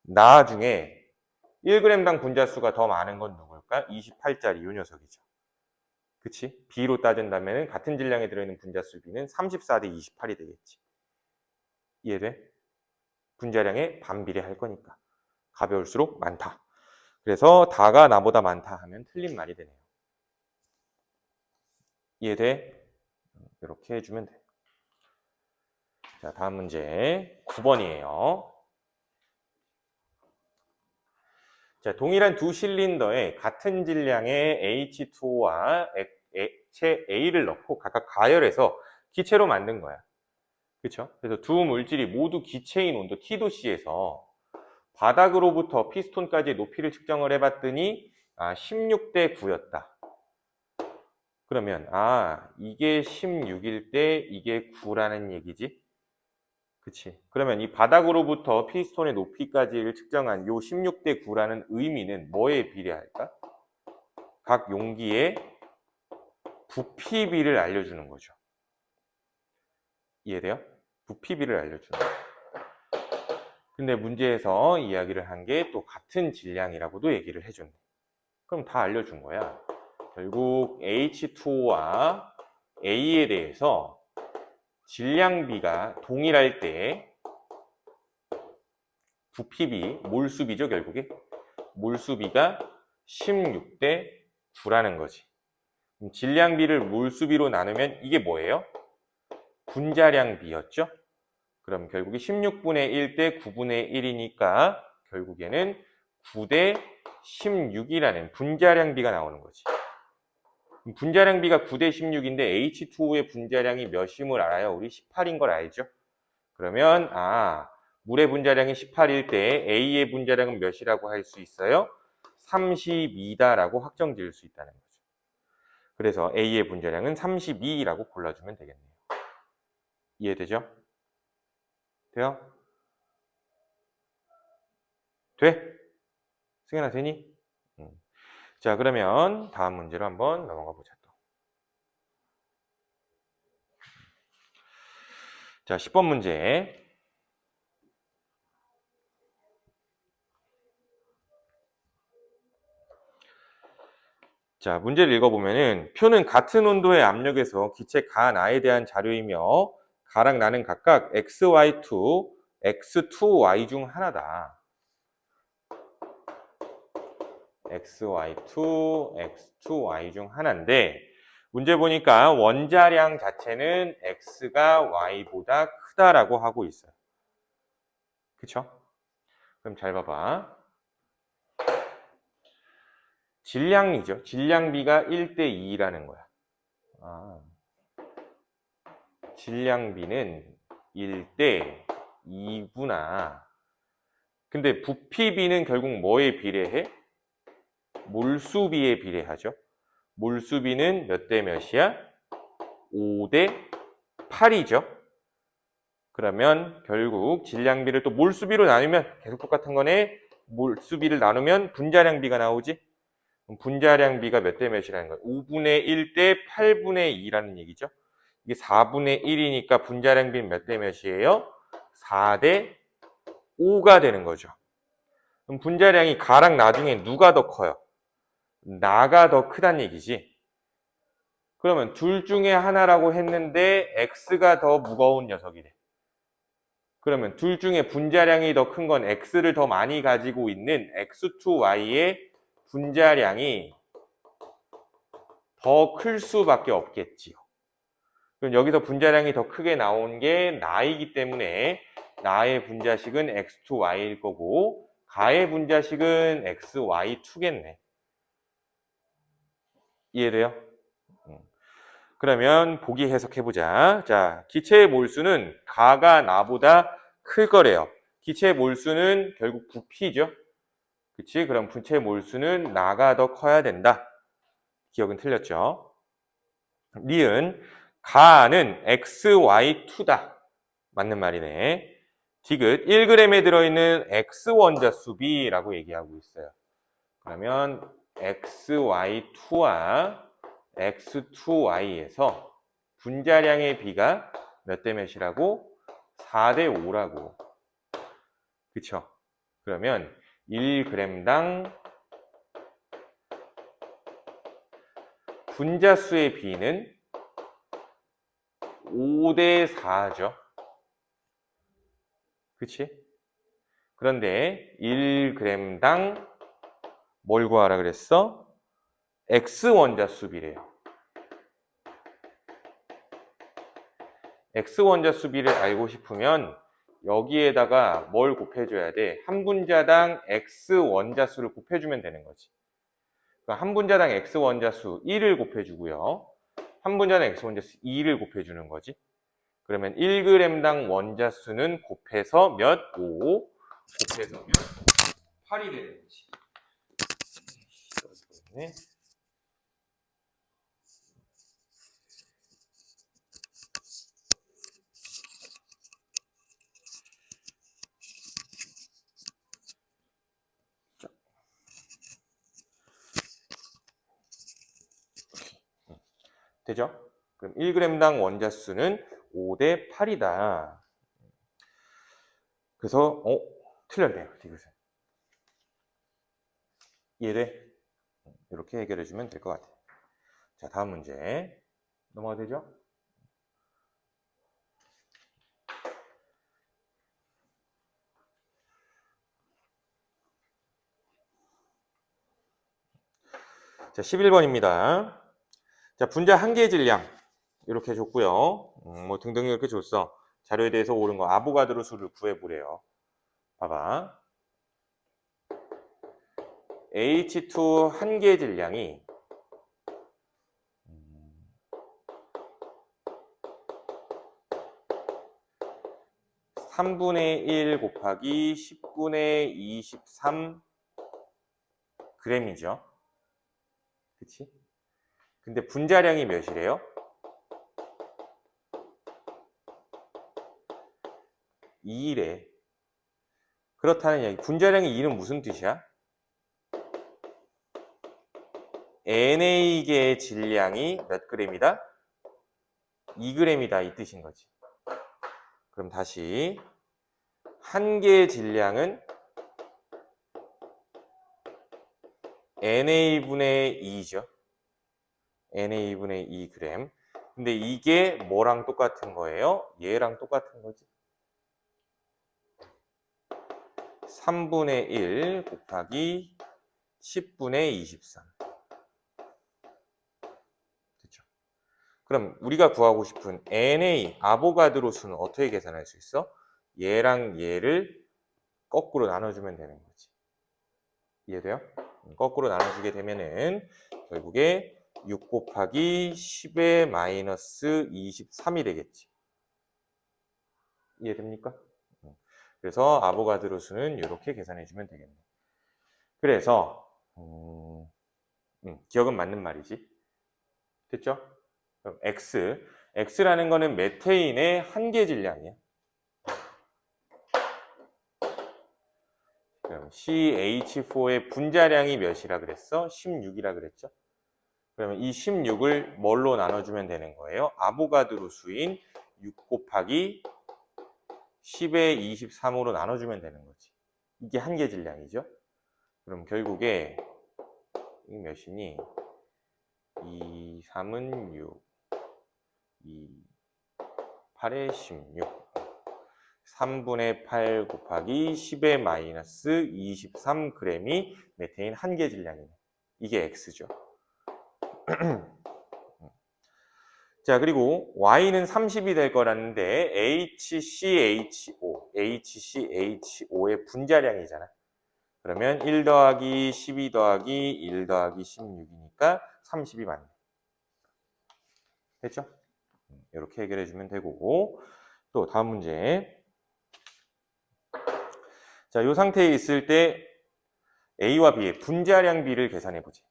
나 중에 1g당 분자수가 더 많은 건 누굴까? 28짜리 이 녀석이죠. 그치? B로 따진다면 같은 질량에 들어있는 분자수 B는 34 대 28이 되겠지. 이해돼? 분자량에 반비례할 거니까. 가벼울수록 많다. 그래서 다가 나보다 많다 하면 틀린 말이 되네요. 이해돼? 이렇게 해주면 돼. 자, 다음 문제 9번이에요. 자, 동일한 두 실린더에 같은 질량의 H2O와 액체 A를 넣고 각각 가열해서 기체로 만든 거야. 그렇죠? 그래서 두 물질이 모두 기체인 온도 T도씨에서 바닥으로부터 피스톤까지의 높이를 측정을 해봤더니 16대 9였다. 그러면 이게 16일 때 이게 9라는 얘기지? 그치? 그러면 이 바닥으로부터 피스톤의 높이까지를 측정한 요 16대 9라는 의미는 뭐에 비례할까? 각 용기의 부피비를 알려주는 거죠. 이해돼요? 부피비를 알려주는 거죠. 근데 문제에서 이야기를 한 게 또 같은 질량이라고도 얘기를 해줬네. 그럼 다 알려준 거야. 결국 H2O와 A에 대해서 질량비가 동일할 때 부피비, 몰수비죠, 결국에. 몰수비가 16대 9라는 거지. 그럼 질량비를 몰수비로 나누면 이게 뭐예요? 분자량비였죠? 그럼 결국에 16분의 1 대 9분의 1이니까 결국에는 9대 16이라는 분자량비가 나오는 거지. 분자량비가 9대 16인데 H2O의 분자량이 몇임을 알아요? 우리 18인 걸 알죠? 그러면 물의 분자량이 18일 때 A의 분자량은 몇이라고 할 수 있어요? 32다라고 확정 지을 수 있다는 거죠. 그래서 A의 분자량은 32라고 골라주면 되겠네요. 이해되죠? 돼요? 돼? 승현아 되니? 자, 그러면 다음 문제로 한번 넘어가 보자 또. 자, 10번 문제. 자, 문제를 읽어보면은 표는 같은 온도의 압력에서 기체 가나에 대한 자료이며 가랑 나는 각각 XY2, X2Y 중 하나다. XY2, X2Y 중 하나인데 문제 보니까 원자량 자체는 X가 Y보다 크다라고 하고 있어요. 그쵸? 그럼 잘 봐봐. 질량이죠. 질량비가 1대 2라는 거야. 질량비는 1 대 2구나. 근데 부피비는 결국 뭐에 비례해? 몰수비에 비례하죠. 몰수비는 몇 대 몇이야? 5 대 8이죠. 그러면 결국 질량비를 또 몰수비로 나누면 계속 똑같은 거네. 몰수비를 나누면 분자량비가 나오지. 그럼 분자량비가 몇 대 몇이라는 거예요? 5분의 1 대 8분의 2라는 얘기죠. 이게 4분의 1이니까 분자량비는 몇 대 몇이에요? 4 대 5가 되는 거죠. 그럼 분자량이 가랑 나중에 누가 더 커요? 나가 더 크다는 얘기지. 그러면 둘 중에 하나라고 했는데 X가 더 무거운 녀석이래. 그러면 둘 중에 분자량이 더 큰 건 X를 더 많이 가지고 있는 X2Y의 분자량이 더 클 수밖에 없겠지요. 그럼 여기서 분자량이 더 크게 나온 게 나이기 때문에 나의 분자식은 X2Y일 거고 가의 분자식은 XY2겠네. 이해돼요? 그러면 보기 해석해보자. 자, 기체의 몰수는 가가 나보다 클 거래요. 기체의 몰수는 결국 부피죠. 그치? 그럼 분체의 몰수는 나가 더 커야 된다. 기억은 틀렸죠? 니은 가는 XY2다. 맞는 말이네. 디귿 1g에 들어있는 X원자 수비라고 얘기하고 있어요. 그러면 XY2와 X2Y에서 분자량의 비가 몇 대 몇이라고? 4 대 5라고. 그쵸? 그러면 1g당 분자수의 비는 5 대 4죠. 그치? 그런데 1g당 뭘 구하라 그랬어? X원자 수비래요. X원자 수비를 알고 싶으면 여기에다가 뭘 곱해줘야 돼? 한 분자당 X원자 수를 곱해주면 되는 거지. 그러니까 한 분자당 X원자 수 1을 곱해주고요. 한 분자당 X원자 수 2를 곱해주는 거지. 그러면 1g당 원자 수는 곱해서 몇? 5. 곱해서 몇? 8이 되는 거지. 네. 되죠? 그럼 1g당 원자 수는 5 대 8이다. 그래서 틀렸네요. 디귿은. 이해돼? 이렇게 해결해주면 될 것 같아요. 자, 다음 문제 넘어가 되죠? 자, 11번입니다. 자, 분자 한 개의 질량 이렇게 줬고요. 뭐 등등 이렇게 줬어. 자료에 대해서 옳은 거 아보가드로 수를 구해보래요. 봐봐. H2 한 개의 질량이 3분의 1 곱하기 10분의 23 g이죠. 그치? 근데 분자량이 몇이래요? 2래. 그렇다는 얘기. 분자량이 2는 무슨 뜻이야? NA개의 질량이 몇 g이다? 2g이다 이 뜻인 거지. 그럼 다시 한 개의 질량은 NA분의 2죠. NA분의 2g. 근데 이게 뭐랑 똑같은 거예요? 얘랑 똑같은 거지. 3분의 1 곱하기 10분의 23. 됐죠? 그럼 우리가 구하고 싶은 NA, 아보가드로 수는 어떻게 계산할 수 있어? 얘랑 얘를 거꾸로 나눠주면 되는 거지. 이해돼요? 거꾸로 나눠주게 되면은 결국에 6 곱하기 10의 마이너스 23이 되겠지. 이해됩니까? 그래서 아보가드로 수는 이렇게 계산해 주면 되겠네. 그래서 기억은 맞는 말이지. 됐죠? 그럼 X라는 거는 메테인의 한계 질량이야. 그럼 CH4의 분자량이 몇이라 그랬어? 16이라 그랬죠? 그러면 이 16을 뭘로 나눠주면 되는 거예요? 아보가드로 수인 6 곱하기 10의 23으로 나눠주면 되는 거지. 이게 한계 질량이죠? 그럼 결국에 이 몇이니? 2, 3은 6, 2, 8에 16, 3분의 8 곱하기 10의 마이너스 23g이 메테인 한계 질량이네. 이게 X죠. 자, 그리고 Y는 30이 될 거라는데 HCHO의 분자량이잖아. 그러면 1 더하기 12 더하기 1 더하기 16이니까 30이 맞네. 됐죠? 이렇게 해결해 주면 되고, 또 다음 문제. 자, 이 상태에 있을 때 A와 B의 분자량 B를 계산해 보지.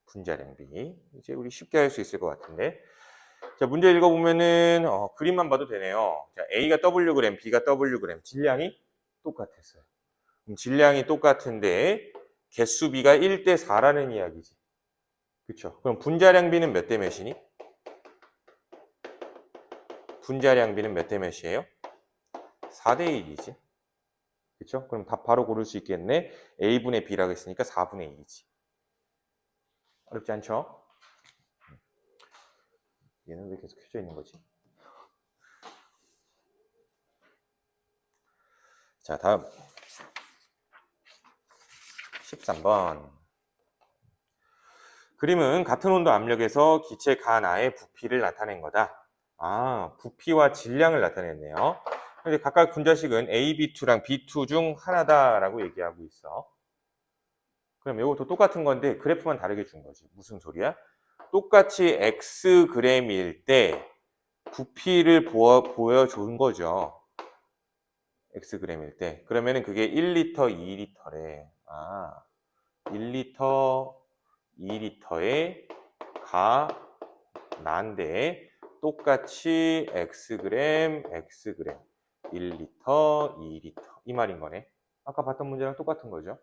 분자량 B. 이제 우리 쉽게 할 수 있을 것 같은데. 자, 문제 읽어보면은 그림만 봐도 되네요. 자, A가 Wg, B가 Wg. 질량이 똑같았어요. 그럼 질량이 똑같은데 개수 B가 1대 4라는 이야기지. 그렇죠? 그럼 분자량 B는 몇 대 몇이니? 분자량 B는 몇 대 몇이에요? 4대 1이지. 그렇죠? 그럼 답 바로 고를 수 있겠네. A분의 B라고 했으니까 4분의 1이지. 어렵지 않죠? 얘는 왜 계속 켜져 있는 거지? 자, 다음 13번. 그림은 같은 온도 압력에서 기체 가나의 부피를 나타낸 거다. 아, 부피와 질량을 나타냈네요. 근데 각각 분자식은 A, B2랑 B2 중 하나다라고 얘기하고 있어. 그럼 이것도 똑같은 건데 그래프만 다르게 준 거지. 무슨 소리야? 똑같이 Xg일 때 부피를 보여준 거죠. Xg일 때. 그러면은 그게 1리터, 2리터래. 아, 1리터, 2리터의 난데 똑같이 Xg, 1리터, 2리터 이 말인 거네. 아까 봤던 문제랑 똑같은 거죠.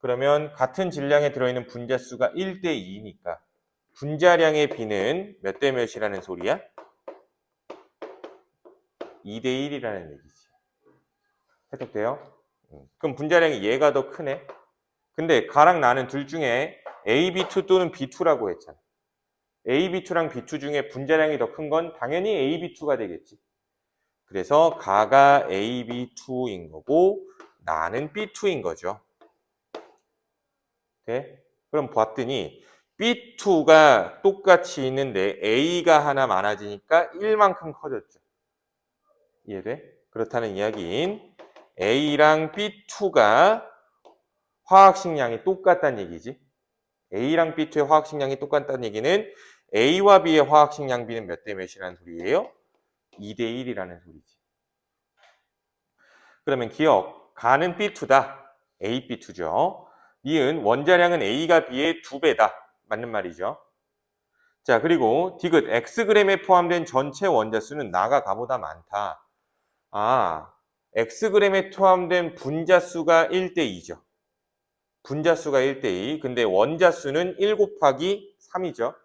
그러면 같은 질량에 들어있는 분자수가 1대 2니까 분자량의 B는 몇 대 몇이라는 소리야? 2대 1이라는 얘기지. 해석돼요? 그럼 분자량이 얘가 더 크네. 근데 가랑 나는 둘 중에 AB2 또는 B2라고 했잖아. AB2랑 B2 중에 분자량이 더 큰 건 당연히 AB2가 되겠지. 그래서 가가 AB2인 거고 나는 B2인 거죠. 네? 그럼 봤더니 B2가 똑같이 있는데 A가 하나 많아지니까 1만큼 커졌죠. 이해돼? 그렇다는 이야기인 A랑 B2가 화학식량이 똑같다는 얘기지. A랑 B2의 화학식량이 똑같다는 얘기는 A와 B의 화학식량 B는 몇 대 몇이라는 소리예요? 2대 1이라는 소리지. 그러면 기억, 가는 B2다. A, B2죠. 니은 원자량은 A가 B의 2배다. 맞는 말이죠. 자, 그리고 디귿, Xg램에 포함된 전체 원자수는 나가 가보다 많다. 아, Xg램에 포함된 분자수가 1대 2죠. 분자수가 1대 2. 근데 원자수는 1 곱하기 3이죠.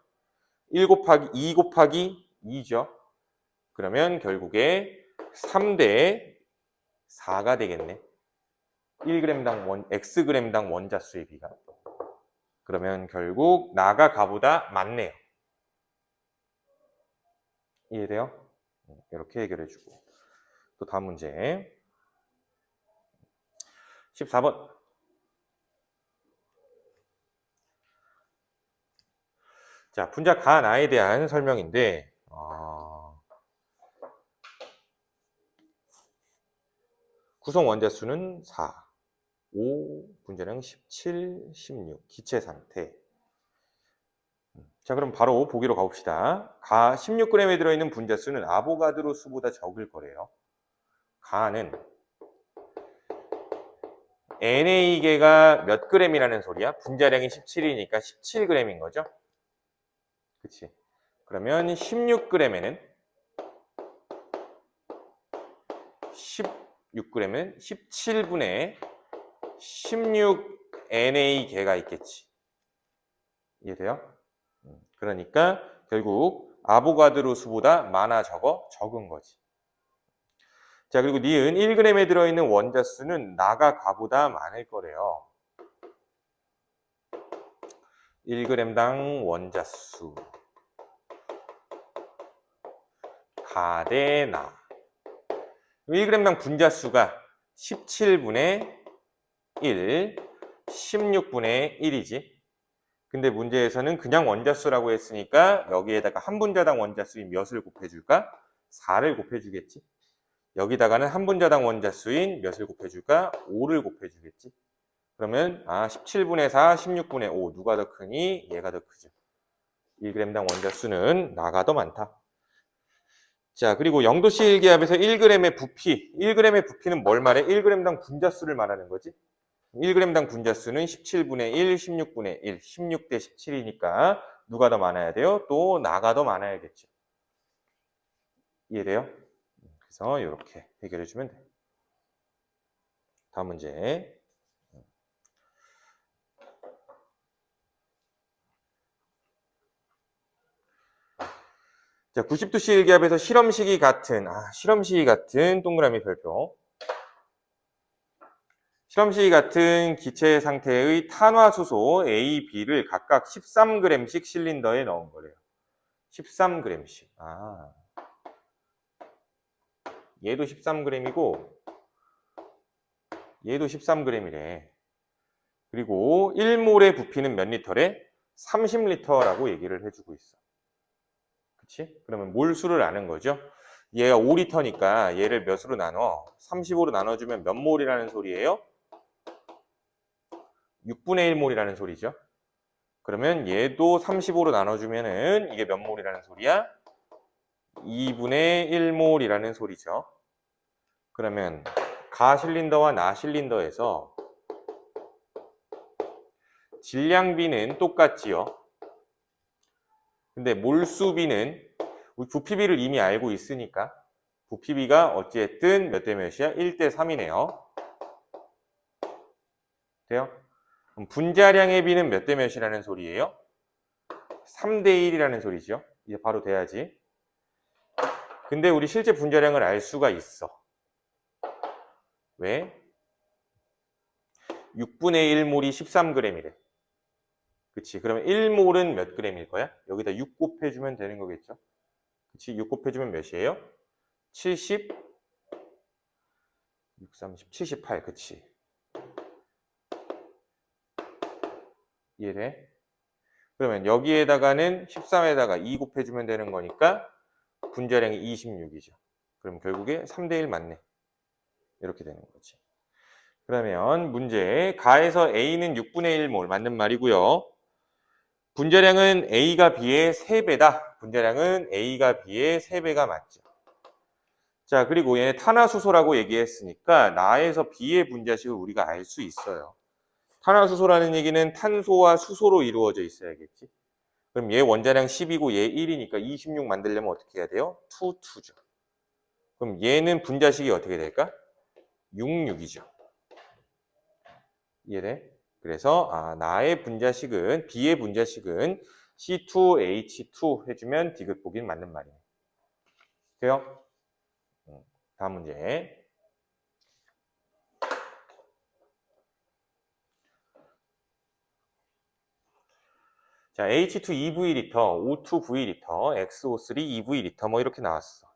1 곱하기 2 곱하기 2죠. 그러면 결국에 3대 4가 되겠네. 1g당 Xg당 원자수의 비가. 그러면 결국 나가 가보다 많네요. 이해돼요? 이렇게 해결해주고. 또 다음 문제. 14번. 자, 분자 가나에 대한 설명인데, 구성 원자수는 4, 5, 분자량 17, 16, 기체 상태. 자, 그럼 바로 보기로 가봅시다. 가 16g에 들어있는 분자수는 아보가드로 수보다 적을 거래요. 가는 NA계가 몇 g이라는 소리야? 분자량이 17이니까 17g인 거죠? 그치? 그러면 16g에는 17분의 16 NA계가 있겠지. 이해돼요? 그러니까 결국 아보가드로 수보다 많아 적은 거지. 자, 그리고 니은 1g에 들어있는 원자수는 나가 가보다 많을 거래요. 1g당 원자수 가 대 나. 1g당 분자수가 17분의 1, 16분의 1이지. 근데 문제에서는 그냥 원자수라고 했으니까 여기에다가 한 분자당 원자수인 몇을 곱해줄까? 4를 곱해주겠지. 여기다가는 한 분자당 원자수인 몇을 곱해줄까? 5를 곱해주겠지. 그러면 17분의 4, 16분의 5 누가 더 크니? 얘가 더 크죠. 1g당 원자수는 나가 더 많다. 자, 그리고 0도씨 1기압에서 1g의 부피. 1g의 부피는 뭘 말해? 1g당 분자수를 말하는 거지. 1g당 분자수는 17분의 1, 16분의 1, 16 대 17이니까 누가 더 많아야 돼요? 또 나가 더 많아야겠죠. 이해돼요? 그래서 이렇게 해결해 주면 돼. 다음 문제. 자, 90도씨 1기압에서 실험식이 같은 동그라미 별표. 실험식이 같은 기체 상태의 탄화수소 A, B를 각각 13g씩 실린더에 넣은 거래요. 13g씩. 얘도 13g이고 얘도 13g이래. 그리고 1몰의 부피는 몇 리터래? 30리터라고 얘기를 해주고 있어. 그치? 그러면 몰수를 아는 거죠. 얘가 5리터니까 얘를 몇으로 나눠? 35로 나눠주면 몇 몰이라는 소리예요? 6분의 1몰이라는 소리죠. 그러면 얘도 35로 나눠주면은 이게 몇 몰이라는 소리야? 2분의 1몰이라는 소리죠. 그러면 가 실린더와 나 실린더에서 질량비는 똑같지요. 근데 몰수비는 부피비를 이미 알고 있으니까 부피비가 어찌됐든 몇 대 몇이야? 1대 3이네요. 돼요? 그럼 분자량의 비는 몇 대 몇이라는 소리예요? 3대 1이라는 소리죠. 이제 바로 돼야지. 근데 우리 실제 분자량을 알 수가 있어. 왜? 6분의 1몰이 13g이래. 그치? 그러면 1몰은 몇 g일 거야? 여기다 6 곱해주면 되는 거겠죠? 그치? 6 곱해주면 몇이에요? 70, 6, 30, 78. 그치? 이해돼? 그러면 여기에다가는 13에다가 2 곱해주면 되는 거니까 분자량이 26이죠. 그럼 결국에 3대 1 맞네. 이렇게 되는 거지. 그러면 문제 가에서 A는 6분의 1몰 맞는 말이고요. 분자량은 A가 B의 3배다. 분자량은 A가 B의 3배가 맞죠. 자, 그리고 얘네 탄화수소라고 얘기했으니까 나에서 B의 분자식을 우리가 알 수 있어요. 탄화수소라는 얘기는 탄소와 수소로 이루어져 있어야겠지. 그럼 얘 원자량 10이고 얘 1이니까 26 만들려면 어떻게 해야 돼요? 2, 2죠. 그럼 얘는 분자식이 어떻게 될까? 6, 6이죠. 이해돼? 그래서 나의 분자식은 B의 분자식은 C2H2 해주면 디귿 보기는 맞는 말이에요. 돼요? 다음 문제. 자, H2 2V리터, O2 V리터, XO3 2V리터 뭐 이렇게 나왔어.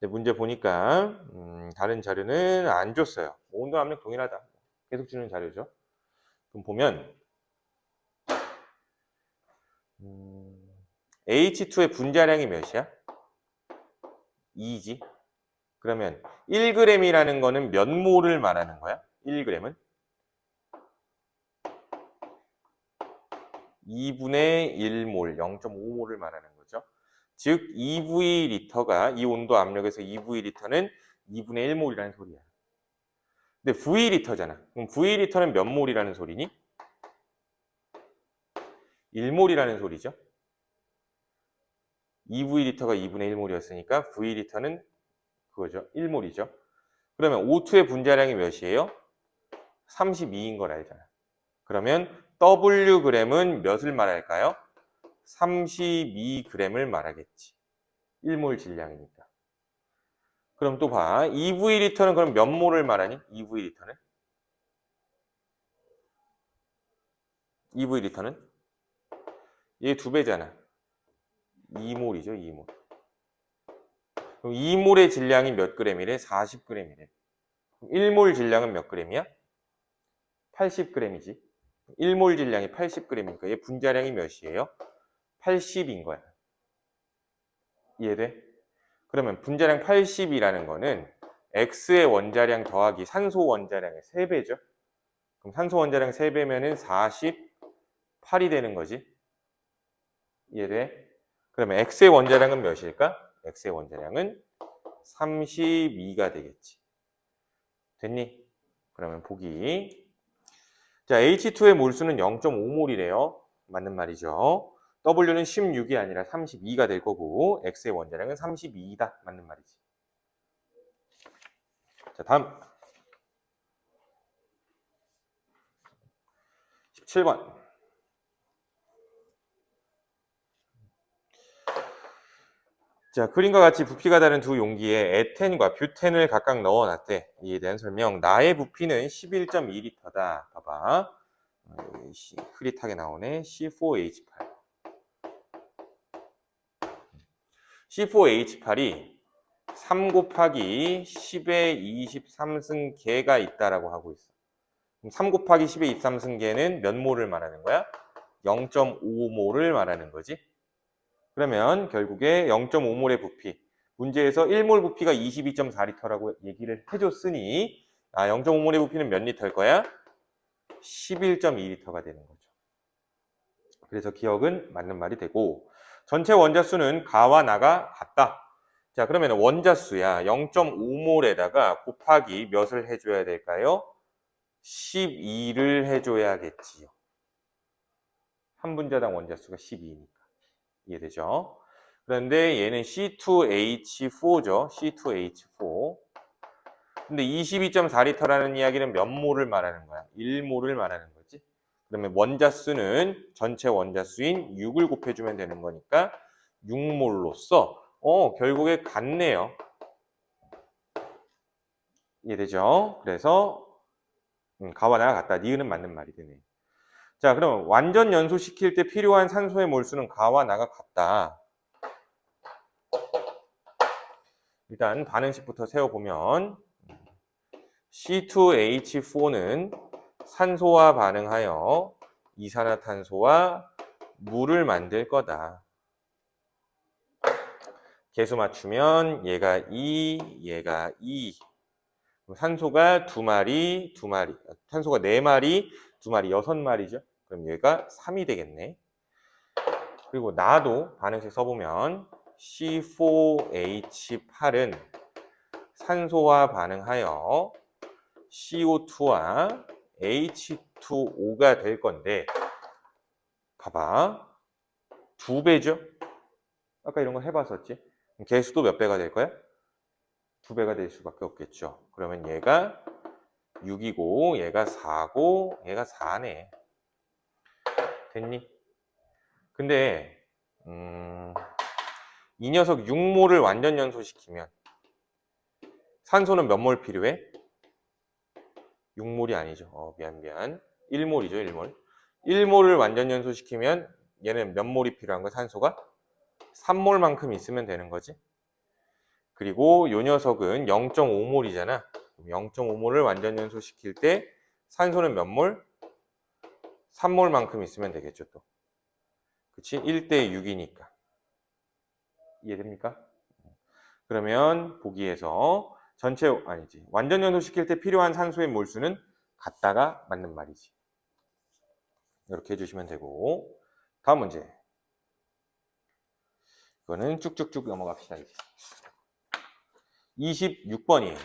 문제 보니까 다른 자료는 안 줬어요. 온도 압력 동일하다. 계속 주는 자료죠. 그럼 보면 H2의 분자량이 몇이야? 2지. 그러면 1g이라는 거는 몇 몰을 말하는 거야? 1g은? 2분의 1몰, 0.5몰을 말하는 거죠. 즉 2V리터가 이 온도 압력에서 2V리터는 2분의 1몰이라는 소리야. 근데 V리터잖아. 그럼 V리터는 몇 몰이라는 소리니? 1몰이라는 소리죠. 2V리터가 2분의 1몰이었으니까 V리터는 그거죠. 1몰이죠. 그러면 O2의 분자량이 몇이에요? 32인 걸 알잖아. 그러면 Wg은 몇을 말할까요? 32g을 말하겠지. 1몰 질량이니까. 그럼 또 봐. 2V리터는 그럼 몇 몰을 말하니? 2V리터는? 2V리터는? 얘 2배잖아. 2몰이죠, 2몰. 그럼 2몰의 질량이 몇 g이래? 40g이래. 1몰 질량은 몇 g이야? 80g이지. 1몰 질량이 80g이니까 얘 분자량이 몇이에요? 80인 거야. 이해돼? 그러면 분자량 80이라는 거는 X의 원자량 더하기 산소 원자량의 3배죠. 그럼 산소 원자량 3배면은 48이 되는 거지. 이해돼? 그러면 X의 원자량은 몇일까? X의 원자량은 32가 되겠지. 됐니? 그러면 보기. 자, H2의 몰수는 0.5몰이래요. 맞는 말이죠. W는 16이 아니라 32가 될 거고 X의 원자량은 32이다. 맞는 말이지. 자, 다음 17번. 자, 그림과 같이 부피가 다른 두 용기에 에텐과 뷰텐을 각각 넣어놨대. 이에 대한 설명. 나의 부피는 11.2L다. 봐봐. 흐릿하게 나오네. C4H8. C4H8이 3 곱하기 10의 23승계가 있다라고 하고 있어. 그럼 3 곱하기 10의 23승계는 몇 몰을 말하는 거야? 0.5몰을 말하는 거지. 그러면 결국에 0.5몰의 부피, 문제에서 1몰 부피가 22.4리터라고 얘기를 해줬으니 0.5몰의 부피는 몇 리터일 거야? 11.2리터가 되는 거죠. 그래서 기억은 맞는 말이 되고, 전체 원자수는 가와 나가 같다. 자, 그러면 원자수야 0.5몰에다가 곱하기 몇을 해줘야 될까요? 12를 해줘야겠지요. 한 분자당 원자수가 12니까. 이해되죠? 그런데 얘는 C2H4죠. C2H4. 근데 22.4리터라는 이야기는 몇 몰을 말하는 거야? 1몰을 말하는 거지. 그러면 원자수는 전체 원자수인 6을 곱해주면 되는 거니까 6몰로써 결국에 같네요. 이해되죠? 그래서 가와 나가 같다. 니은은 맞는 말이 되네. 자, 그럼 완전 연소시킬 때 필요한 산소의 몰수는 가와 나가 같다. 일단 반응식부터 세워보면 C2H4는 산소와 반응하여 이산화탄소와 물을 만들 거다. 개수 맞추면 얘가 2, 얘가 2. 산소가 2마리, 2마리. 탄소가 4마리, 2마리, 6마리죠. 그럼 얘가 3이 되겠네. 그리고 나도 반응식 써보면 C4H8은 산소와 반응하여 CO2와 H2O가 될 건데, 봐봐. 2배죠? 아까 이런 거 해봤었지? 개수도 몇 배가 될 거야? 2배가 될 수밖에 없겠죠. 그러면 얘가 6이고, 얘가 4고, 얘가 4네. 됐니? 근데 이 녀석 6몰을 완전 연소시키면 산소는 몇 몰 필요해? 6몰이 아니죠. 미안. 1몰이죠, 1몰. 1몰을 완전 연소시키면 얘는 몇 몰이 필요한 거야, 산소가? 3몰만큼 있으면 되는 거지. 그리고 이 녀석은 0.5몰이잖아. 0.5몰을 완전 연소시킬 때 산소는 몇 몰? 3몰만큼 있으면 되겠죠, 또. 그치? 1대 6이니까. 이해됩니까? 그러면 보기에서 완전 연소시킬 때 필요한 산소의 몰수는 같다가 맞는 말이지. 이렇게 해주시면 되고, 다음 문제. 이거는 쭉쭉쭉 넘어갑시다. 이제. 26번이에요.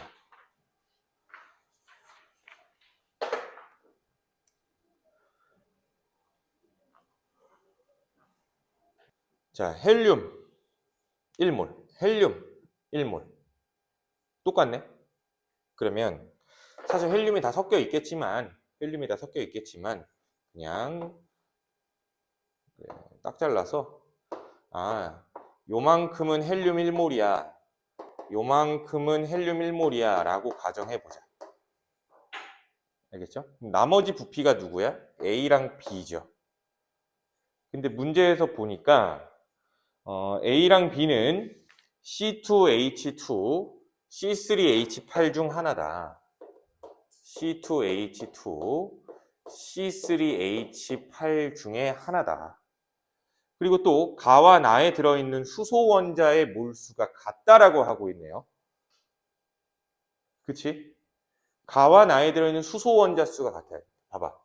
자, 헬륨 1몰, 헬륨 1몰. 똑같네? 그러면 사실 헬륨이 다 섞여 있겠지만, 그냥 딱 잘라서, 요만큼은 헬륨 1몰이야. 요만큼은 헬륨 1몰이야 라고 가정해보자. 알겠죠? 나머지 부피가 누구야? A랑 B죠. 근데 문제에서 보니까 A랑 B는 C2H2, C3H8 중 하나다. C2H2, C3H8 중에 하나다. 그리고 또 가와 나에 들어있는 수소 원자의 몰수가 같다라고 하고 있네요. 그치? 가와 나에 들어있는 수소 원자 수가 같아요. 봐봐.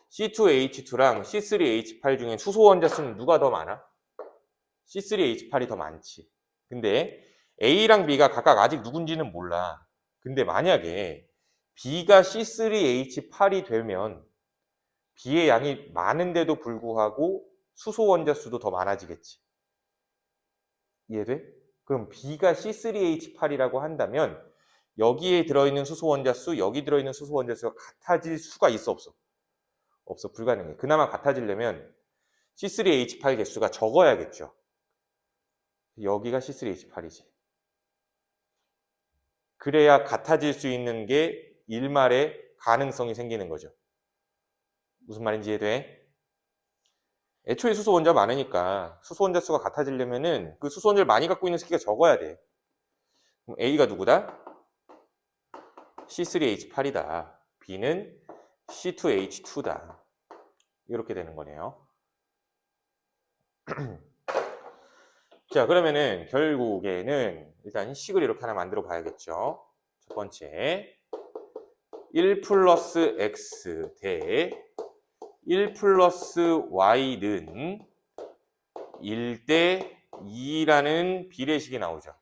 C2H2랑 C3H8 중에 수소 원자 수는 누가 더 많아? C3H8이 더 많지. 근데 A랑 B가 각각 아직 누군지는 몰라. 근데 만약에 B가 C3H8이 되면 B의 양이 많은데도 불구하고 수소 원자 수도 더 많아지겠지. 이해돼? 그럼 B가 C3H8이라고 한다면 여기에 들어있는 수소 원자 수, 여기 들어있는 수소 원자 수가 같아질 수가 있어, 없어? 없어, 불가능해. 그나마 같아지려면 C3H8 개수가 적어야겠죠. 여기가 C3H8이지. 그래야 같아질 수 있는 게 일말의 가능성이 생기는 거죠. 무슨 말인지 이해돼? 애초에 수소 원자 많으니까 수소 원자 수가 같아지려면은 그 수소 원자를 많이 갖고 있는 새끼가 적어야 돼. 그럼 A가 누구다? C3H8이다. B는 C2H2다. 이렇게 되는 거네요. 자, 그러면은 결국에는 일단 식을 이렇게 하나 만들어 봐야겠죠. 첫 번째 1 플러스 X 대 1 플러스 Y는 1대 2라는 비례식이 나오죠.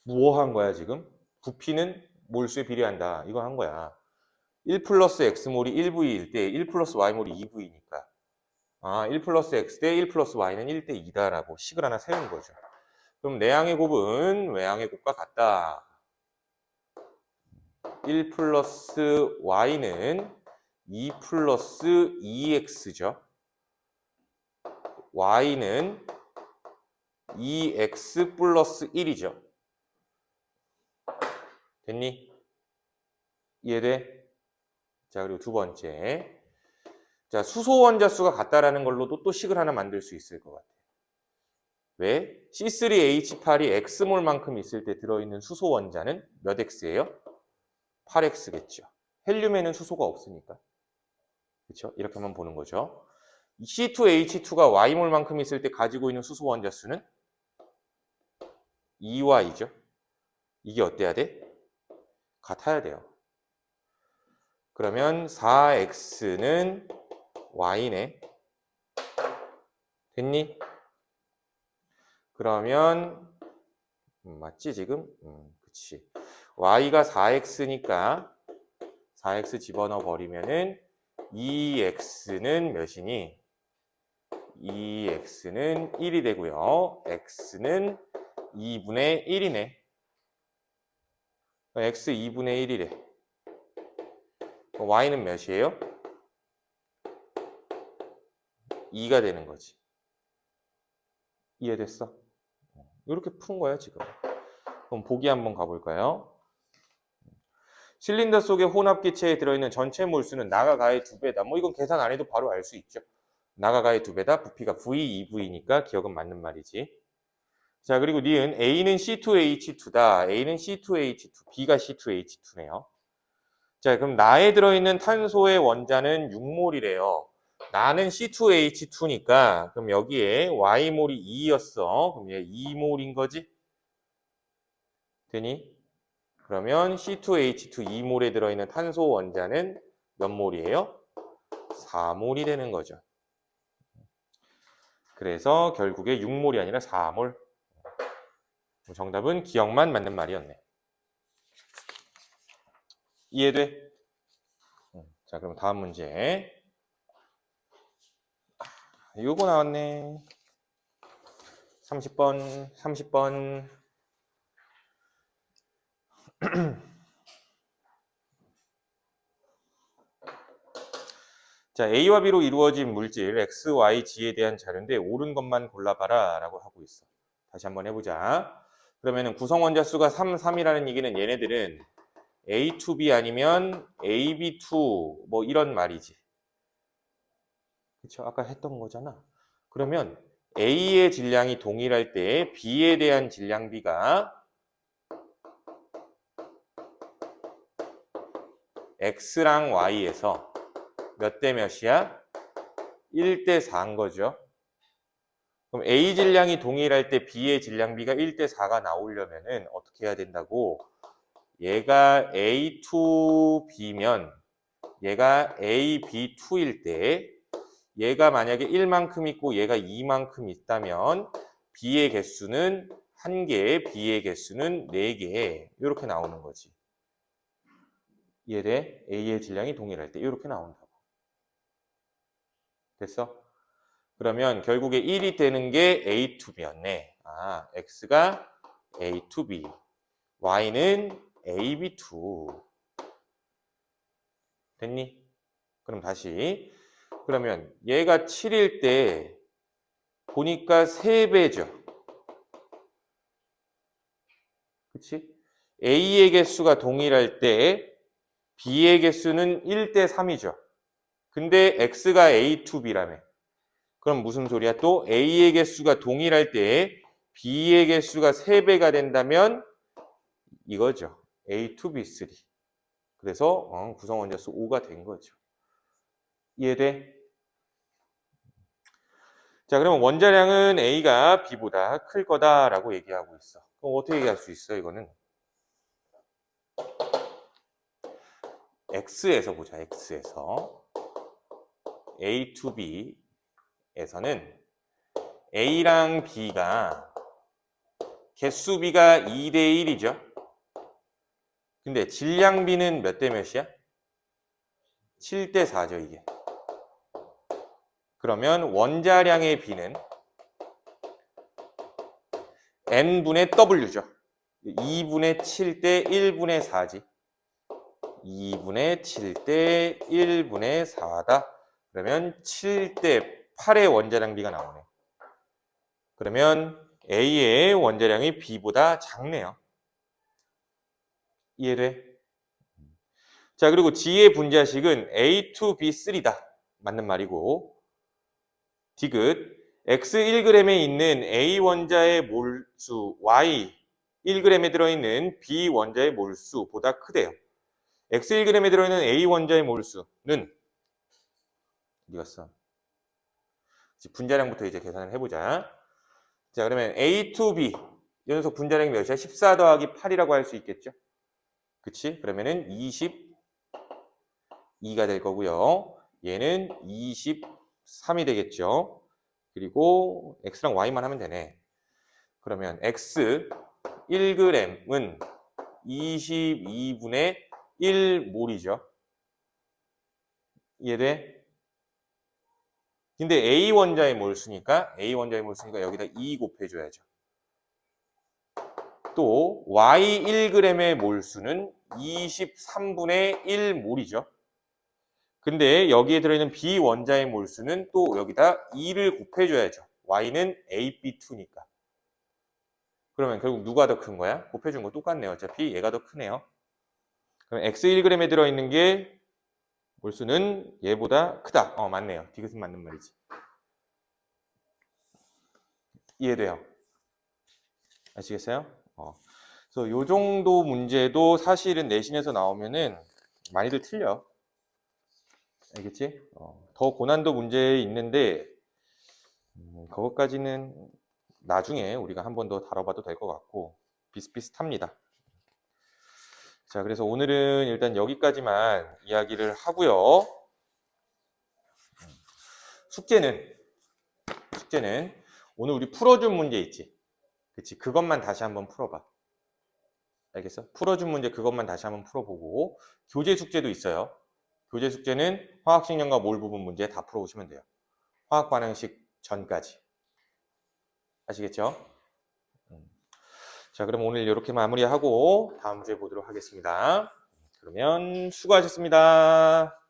뭐 한 거야 지금? 부피는 몰수에 비례한다. 이거 한 거야. 1 플러스 X몰이 1V일 때 1 플러스 Y몰이 2V니까 1 플러스 X 대 1 플러스 Y는 1대 2다라고 식을 하나 세운 거죠. 그럼 내항의 곱은 외항의 곱과 같다. 1 플러스 Y는 2 플러스 2X죠. Y는 2X 플러스 1이죠. 됐니? 이해돼? 자, 그리고 두 번째. 자, 수소 원자 수가 같다라는 걸로도 또 식을 하나 만들 수 있을 것 같아. 왜? C3H8이 X몰만큼 있을 때 들어있는 수소 원자는 몇 X예요? 8X겠죠. 헬륨에는 수소가 없으니까. 그렇죠? 이렇게 한번 보는 거죠. C2H2가 Y몰만큼 있을 때 가지고 있는 수소 원자 수는 2Y죠. 이게 어때야 돼? 같아야 돼요. 그러면 4X는 Y네. 됐니? 그러면 맞지 지금? 그치. Y가 4X니까 4X 집어넣어 버리면은 2X는 몇이니? 2X는 1이 되고요. X는 2분의 1이네. X 2분의 1이래. Y는 몇이에요? 2가 되는 거지. 이해됐어? 이렇게 푼 거야 지금. 그럼 보기 한번 가볼까요? 실린더 속의 혼합기체에 들어있는 전체 몰수는 나가 가의 2배다. 뭐 이건 계산 안 해도 바로 알 수 있죠. 나가 가의 2배다. 부피가 V, 2V니까 기억은 맞는 말이지. 자, 그리고 니은 A는 C2H2다. A는 C2H2, B가 C2H2네요. 자, 그럼 나에 들어있는 탄소의 원자는 6몰이래요. 나는 C2H2니까 그럼 여기에 Y몰이 2였어. 그럼 얘 2몰인 거지? 되니? 그러면 C2H2 2몰에 들어있는 탄소 원자는 몇 몰이에요? 4몰이 되는 거죠. 그래서 결국에 6몰이 아니라 4몰. 정답은 기억만 맞는 말이었네. 이해돼? 자, 그럼 다음 문제. 요거 나왔네. 30번, 30번. 자, A와 B로 이루어진 물질 X, Y, G에 대한 자료인데 옳은 것만 골라봐라 라고 하고 있어. 다시 한번 해보자. 그러면은 구성원자 수가 3, 3이라는 얘기는 얘네들은 A2B 아니면 AB2 뭐 이런 말이지. 그쵸? 아까 했던 거잖아. 그러면 A의 질량이 동일할 때 B에 대한 질량비가 X랑 Y에서 몇 대 몇이야? 1대 4인 거죠. 그럼 A 질량이 동일할 때 B의 질량비가 1대 4가 나오려면은 어떻게 해야 된다고? 얘가 A2B면 얘가 AB2일 때 얘가 만약에 1만큼 있고 얘가 2만큼 있다면 B의 개수는 1개, B의 개수는 4개 이렇게 나오는 거지. 이해돼? A의 질량이 동일할 때 이렇게 나온다고. 됐어? 그러면 결국에 1이 되는 게 A2B였네. 아, X가 A2B, Y는 AB2. 됐니? 그럼 다시. 그러면 얘가 7일 때 보니까 3배죠. 그치? A의 개수가 동일할 때 B의 개수는 1대 3이죠. 근데 X가 A2B라며. 그럼 무슨 소리야? 또 A의 개수가 동일할 때 B의 개수가 3배가 된다면 이거죠. A2B3. 그래서 구성원자 수 5가 된 거죠. 이해돼? 자, 그럼 원자량은 A가 B보다 클 거다라고 얘기하고 있어. 그럼 어떻게 얘기할 수 있어, 이거는? X에서 보자, X에서. A2B에서는 A랑 B가 개수비가 2대 1이죠. 근데 질량비는 몇 대 몇이야? 7대 4죠, 이게. 그러면 원자량의 B는 N분의 W죠. 2분의 7대 1분의 4지. 2분의 7대 1분의 4다. 그러면 7대 8의 원자량비가 나오네. 그러면 A의 원자량이 B보다 작네요. 이해돼? 자, 그리고 G의 분자식은 A2B3다. 맞는 말이고. 디귿. X 1g에 있는 A 원자의 몰수, Y 1g에 들어있는 B 원자의 몰수보다 크대요. X 1g에 들어있는 A 원자의 몰수는 어디 갔어? 분자량부터 이제 계산을 해보자. 자, 그러면 A2B 이 녀석 분자량이 몇이야? 14 더하기 8이라고 할 수 있겠죠? 그치? 그러면은 22가 될 거고요. 얘는 23이 되겠죠? 그리고 X랑 Y만 하면 되네. 그러면 X 1g은 22분의 1몰이죠. 이해돼? 근데 A 원자의 몰수니까 여기다 2 곱해줘야죠. 또 Y 1g의 몰수는 23분의 1몰이죠. 근데 여기에 들어있는 B 원자의 몰수는 또 여기다 2를 곱해줘야죠. Y는 AB2니까. 그러면 결국 누가 더 큰 거야? 곱해준 거 똑같네요. 어차피 얘가 더 크네요. 그럼 X 1g에 들어있는 게 몰수는 얘보다 크다. 맞네요. 디귿은 맞는 말이지. 이해돼요? 아시겠어요? 그래서 요 정도 문제도 사실은 내신에서 나오면은 많이들 틀려. 알겠지? 더 고난도 문제 있는데 그것까지는 나중에 우리가 한 번 더 다뤄봐도 될 것 같고 비슷비슷합니다. 자, 그래서 오늘은 일단 여기까지만 이야기를 하고요. 숙제는 오늘 우리 풀어준 문제 있지? 그치? 그것만 다시 한번 풀어봐. 알겠어? 풀어준 문제 그것만 다시 한번 풀어보고 교재 숙제도 있어요. 교재 숙제는 화학식량과 몰 부분 문제 다 풀어오시면 돼요. 화학 반응식 전까지. 아시겠죠? 자, 그럼 오늘 이렇게 마무리하고 다음 주에 보도록 하겠습니다. 그러면 수고하셨습니다.